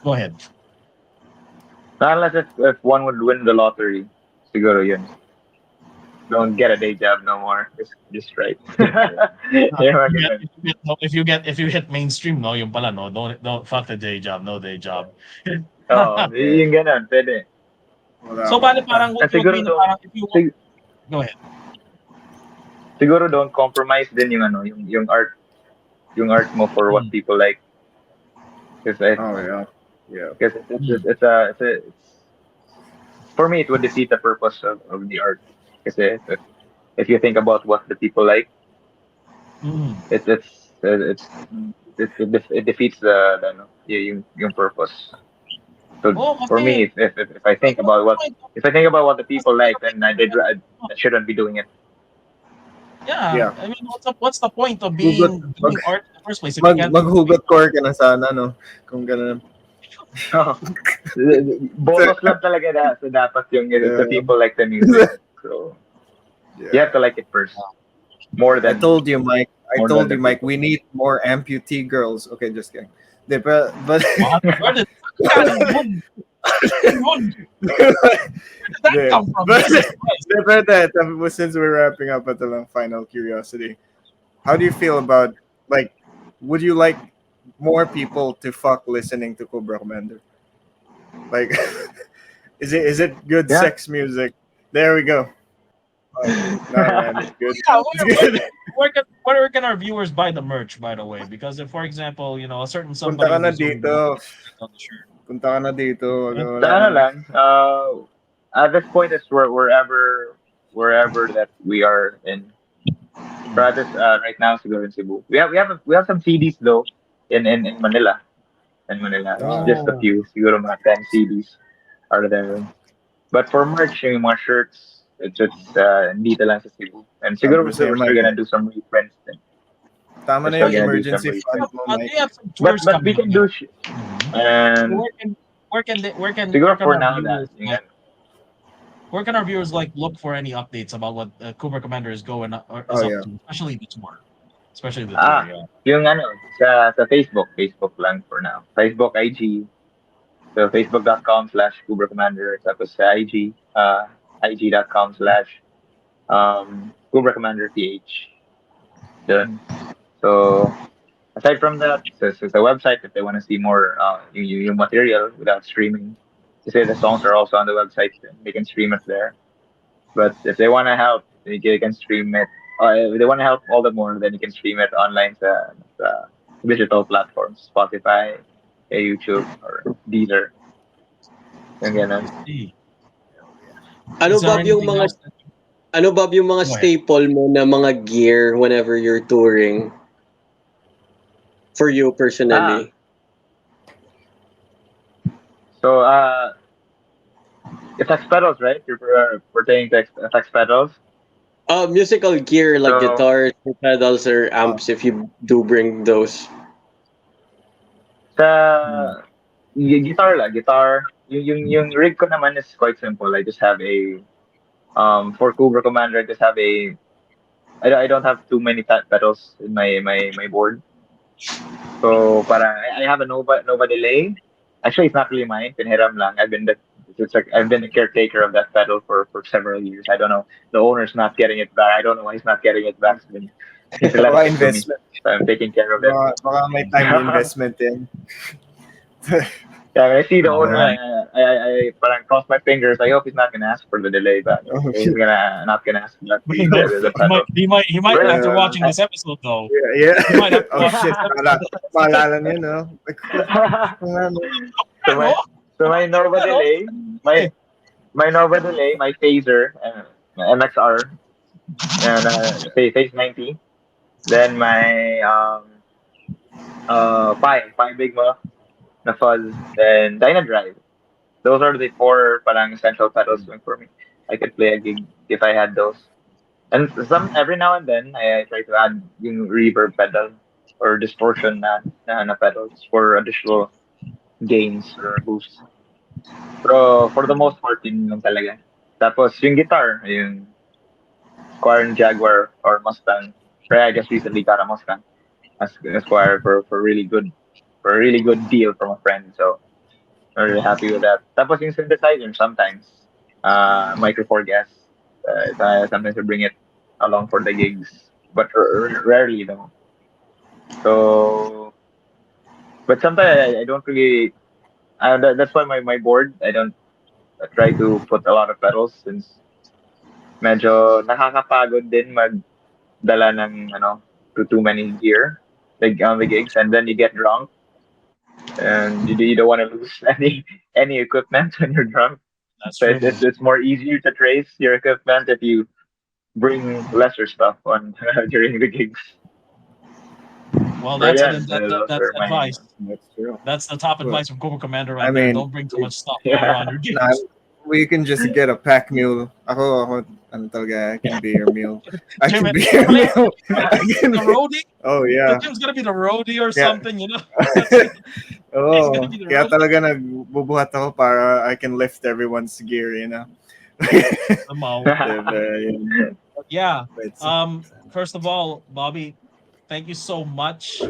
[SPEAKER 4] Go ahead.
[SPEAKER 2] Not unless if one would win the lottery, siguro yun. Don't get a day job no more. Just right.
[SPEAKER 4] If you hit mainstream, no, yung pala, no, don't fuck the day job, no day job.
[SPEAKER 2] Yung ganun, pwede.
[SPEAKER 4] So parang what you mean, if you go ahead.
[SPEAKER 2] Siguro don't compromise din yung art mo for what people like. Because it's for me it would defeat the purpose of the art. Kasi if you think about what the people like, it defeats yung purpose. So for me, if I think about what the people like, then I shouldn't be doing it.
[SPEAKER 4] Yeah. I mean, what's the point of being art in the first place?
[SPEAKER 1] Maghugot core ka na sana, no? Kung ganun.
[SPEAKER 2] Bonus lang talaga so dapat yung the people like the music. So you have to like it first. More than
[SPEAKER 1] I told you, Mike. Mike, we need more amputee girls. Okay, just kidding. But since we're wrapping up at the final curiosity, how do you feel about, like, would you like more people to fuck listening to Kubra Commander? Like, is it good sex music? There we go. Good.
[SPEAKER 4] Where can our viewers buy the merch, by the way? Because if, for example, a certain somebody
[SPEAKER 1] punta ka na dito. Punta ka na dito.
[SPEAKER 2] Lang. At this point, it's wherever that we are in. But right now, siguro in Cebu. We have some CDs though in Manila. Just a few. Siguro mga 10 CDs are there. But for merch, yung mga shirts, it's dito lang sa Cebu. And siguro we're gonna do some reprints then.
[SPEAKER 1] Tama na yung emergency fund mo, Mike.
[SPEAKER 2] But we can do and
[SPEAKER 4] where can
[SPEAKER 2] siguro for now
[SPEAKER 4] where can our viewers look for any updates about what Kubra Commander is going up to, especially the tour?
[SPEAKER 2] Yung sa Facebook lang for now. Facebook, IG. So facebook.com/Kubra Commander. Tapos sa IG, IG.com/Kubra Commander PH. Done. So aside from that, so the website if they want to see more yung material without streaming. To say the songs are also on the website, they can stream it there. But if they want to help, they can stream it. If they want to help all the more, then you can stream it online sa digital platforms, Spotify, YouTube, or Deezer. Yung ganun.
[SPEAKER 3] Ano ba yung mga staple mo na mga gear whenever you're touring? For you personally.
[SPEAKER 2] So effects pedals, right? You're pertaining to effects pedals.
[SPEAKER 3] Musical gear like guitars, pedals, or amps if you do bring those.
[SPEAKER 2] Sa guitar. Yung rig ko naman is quite simple. I just have a for Kubra Commander, I just have I don't have too many pedals in my board. So I have a Nova delay. Actually, it's not really mine. Pinhiram lang. I've been the caretaker of that pedal for several years. I don't know. The owner's not getting it back. I don't know why he's not getting it back. He's left it to me. So I'm taking care of it.
[SPEAKER 1] Baka may time investment in.
[SPEAKER 2] Yeah, when I see the owner, I cross my fingers. I hope he's not gonna ask for the delay back. He's not gonna ask for that.
[SPEAKER 4] He might after watching this episode though.
[SPEAKER 1] Yeah.
[SPEAKER 4] He might have
[SPEAKER 1] shit. Maalala niyo, no?
[SPEAKER 2] So my Nova delay, my phaser, MXR, and phase 90. Then my Pi Bigma, na fuzz, then Dynadrive. Those are the 4 parang essential pedals for me. I could play a gig if I had those. And every now and then I try to add yung reverb pedal or distortion na pedals for additional gains or boosts. Pero for the most part, yun lang talaga. Tapos yung guitar, yung Squier Jaguar or Mustang. Pero I just recently got a Mustang as Squier for a really good deal from a friend. So I'm really happy with that. Tapos yung synthesizer sometimes, Micro 4 Gas. Sometimes I bring it along for the gigs, but rarely though. So, but sometimes I don't really. That's why my board, I don't try to put a lot of pedals since medyo nakakapagod din magdala ng too many gear like on the gigs, and then you get drunk and you don't want to lose any equipment when you're drunk.
[SPEAKER 4] That's
[SPEAKER 2] so
[SPEAKER 4] true.
[SPEAKER 2] It's more easier to trace your equipment if you bring lesser stuff on during the gigs.
[SPEAKER 4] Well, that's advice.
[SPEAKER 1] That's true.
[SPEAKER 4] That's the top advice from Kubra Commander right
[SPEAKER 1] I
[SPEAKER 4] there.
[SPEAKER 1] mean,
[SPEAKER 4] Don't bring too much stuff
[SPEAKER 2] yeah.
[SPEAKER 4] on your gigs.
[SPEAKER 1] We can just get a pack mule. Ako, ano talaga, I can be your mule. I can be your mule.
[SPEAKER 4] The roadie?
[SPEAKER 1] Oh, yeah.
[SPEAKER 4] The Jim's gonna be the roadie or something, you know?
[SPEAKER 1] Oh, kaya talaga nagbubuhat ako para I can lift everyone's gear, you know?
[SPEAKER 4] Yeah. First of all, Bobbi, thank you so much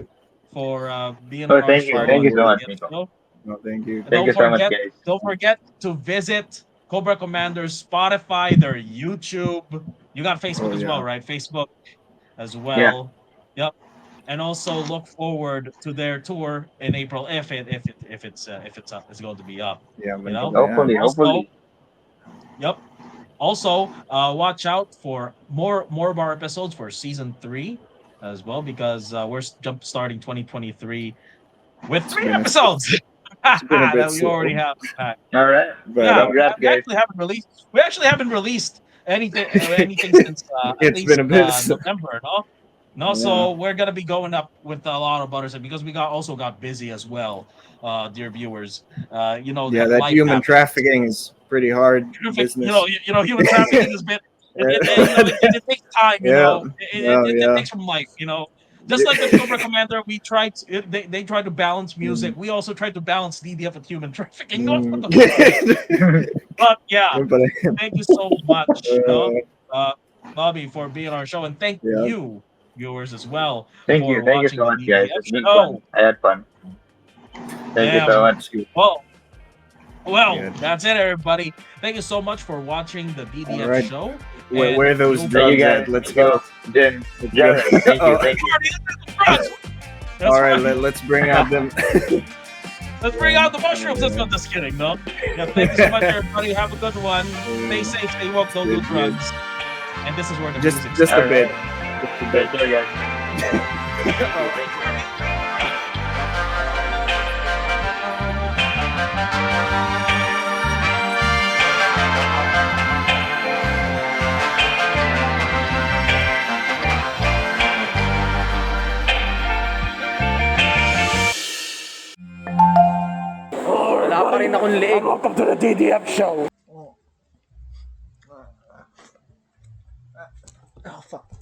[SPEAKER 4] for being on our show.
[SPEAKER 2] Thank you so much, Nico.
[SPEAKER 1] No, thank you.
[SPEAKER 2] Thank you so much, guys.
[SPEAKER 4] Don't forget to visit Kubra Commander's Spotify, their YouTube. You got Facebook as well, right? Facebook as well.
[SPEAKER 2] Yeah.
[SPEAKER 4] Yep. And also look forward to their tour in April if it's going to be up.
[SPEAKER 1] Yeah,
[SPEAKER 4] you know?
[SPEAKER 2] Hopefully.
[SPEAKER 4] Yep. Also, watch out for more of our episodes for season 3 as well, because we're starting 2023 with 3 episodes. That we already have.
[SPEAKER 2] All right.
[SPEAKER 4] We actually haven't released anything since at least November, no? No, so we're gonna be going up with a lot of butters because we also got busy as well, dear viewers. That
[SPEAKER 1] human trafficking is pretty hard business.
[SPEAKER 4] Human trafficking is bit. It takes time, it takes from life, Just like the Kubra Commander, they try to balance music. We also try to balance DDF with human trafficking. But yeah, thank you so much, Bobbi, for being on our show, and thank you, viewers, as well.
[SPEAKER 2] Thank you so much, guys. It's been fun. I had fun. Thank you so much.
[SPEAKER 4] Well, that's it, everybody. Thank you so much for watching the DDF show.
[SPEAKER 1] Where those drugs at? Let's go.
[SPEAKER 2] Jen, thank you.
[SPEAKER 1] All right, let's bring out them.
[SPEAKER 4] Let's bring out the mushrooms. That's not just kidding, no. Yeah, thank you so much, everybody. Have a good one. Stay safe, stay woke, don't do drugs. And this is where the
[SPEAKER 1] just a bit.
[SPEAKER 2] Just a bit. There you go.
[SPEAKER 5] Wala pa rin akong leeg.
[SPEAKER 6] Welcome to the DDF Show.
[SPEAKER 1] Oh fuck.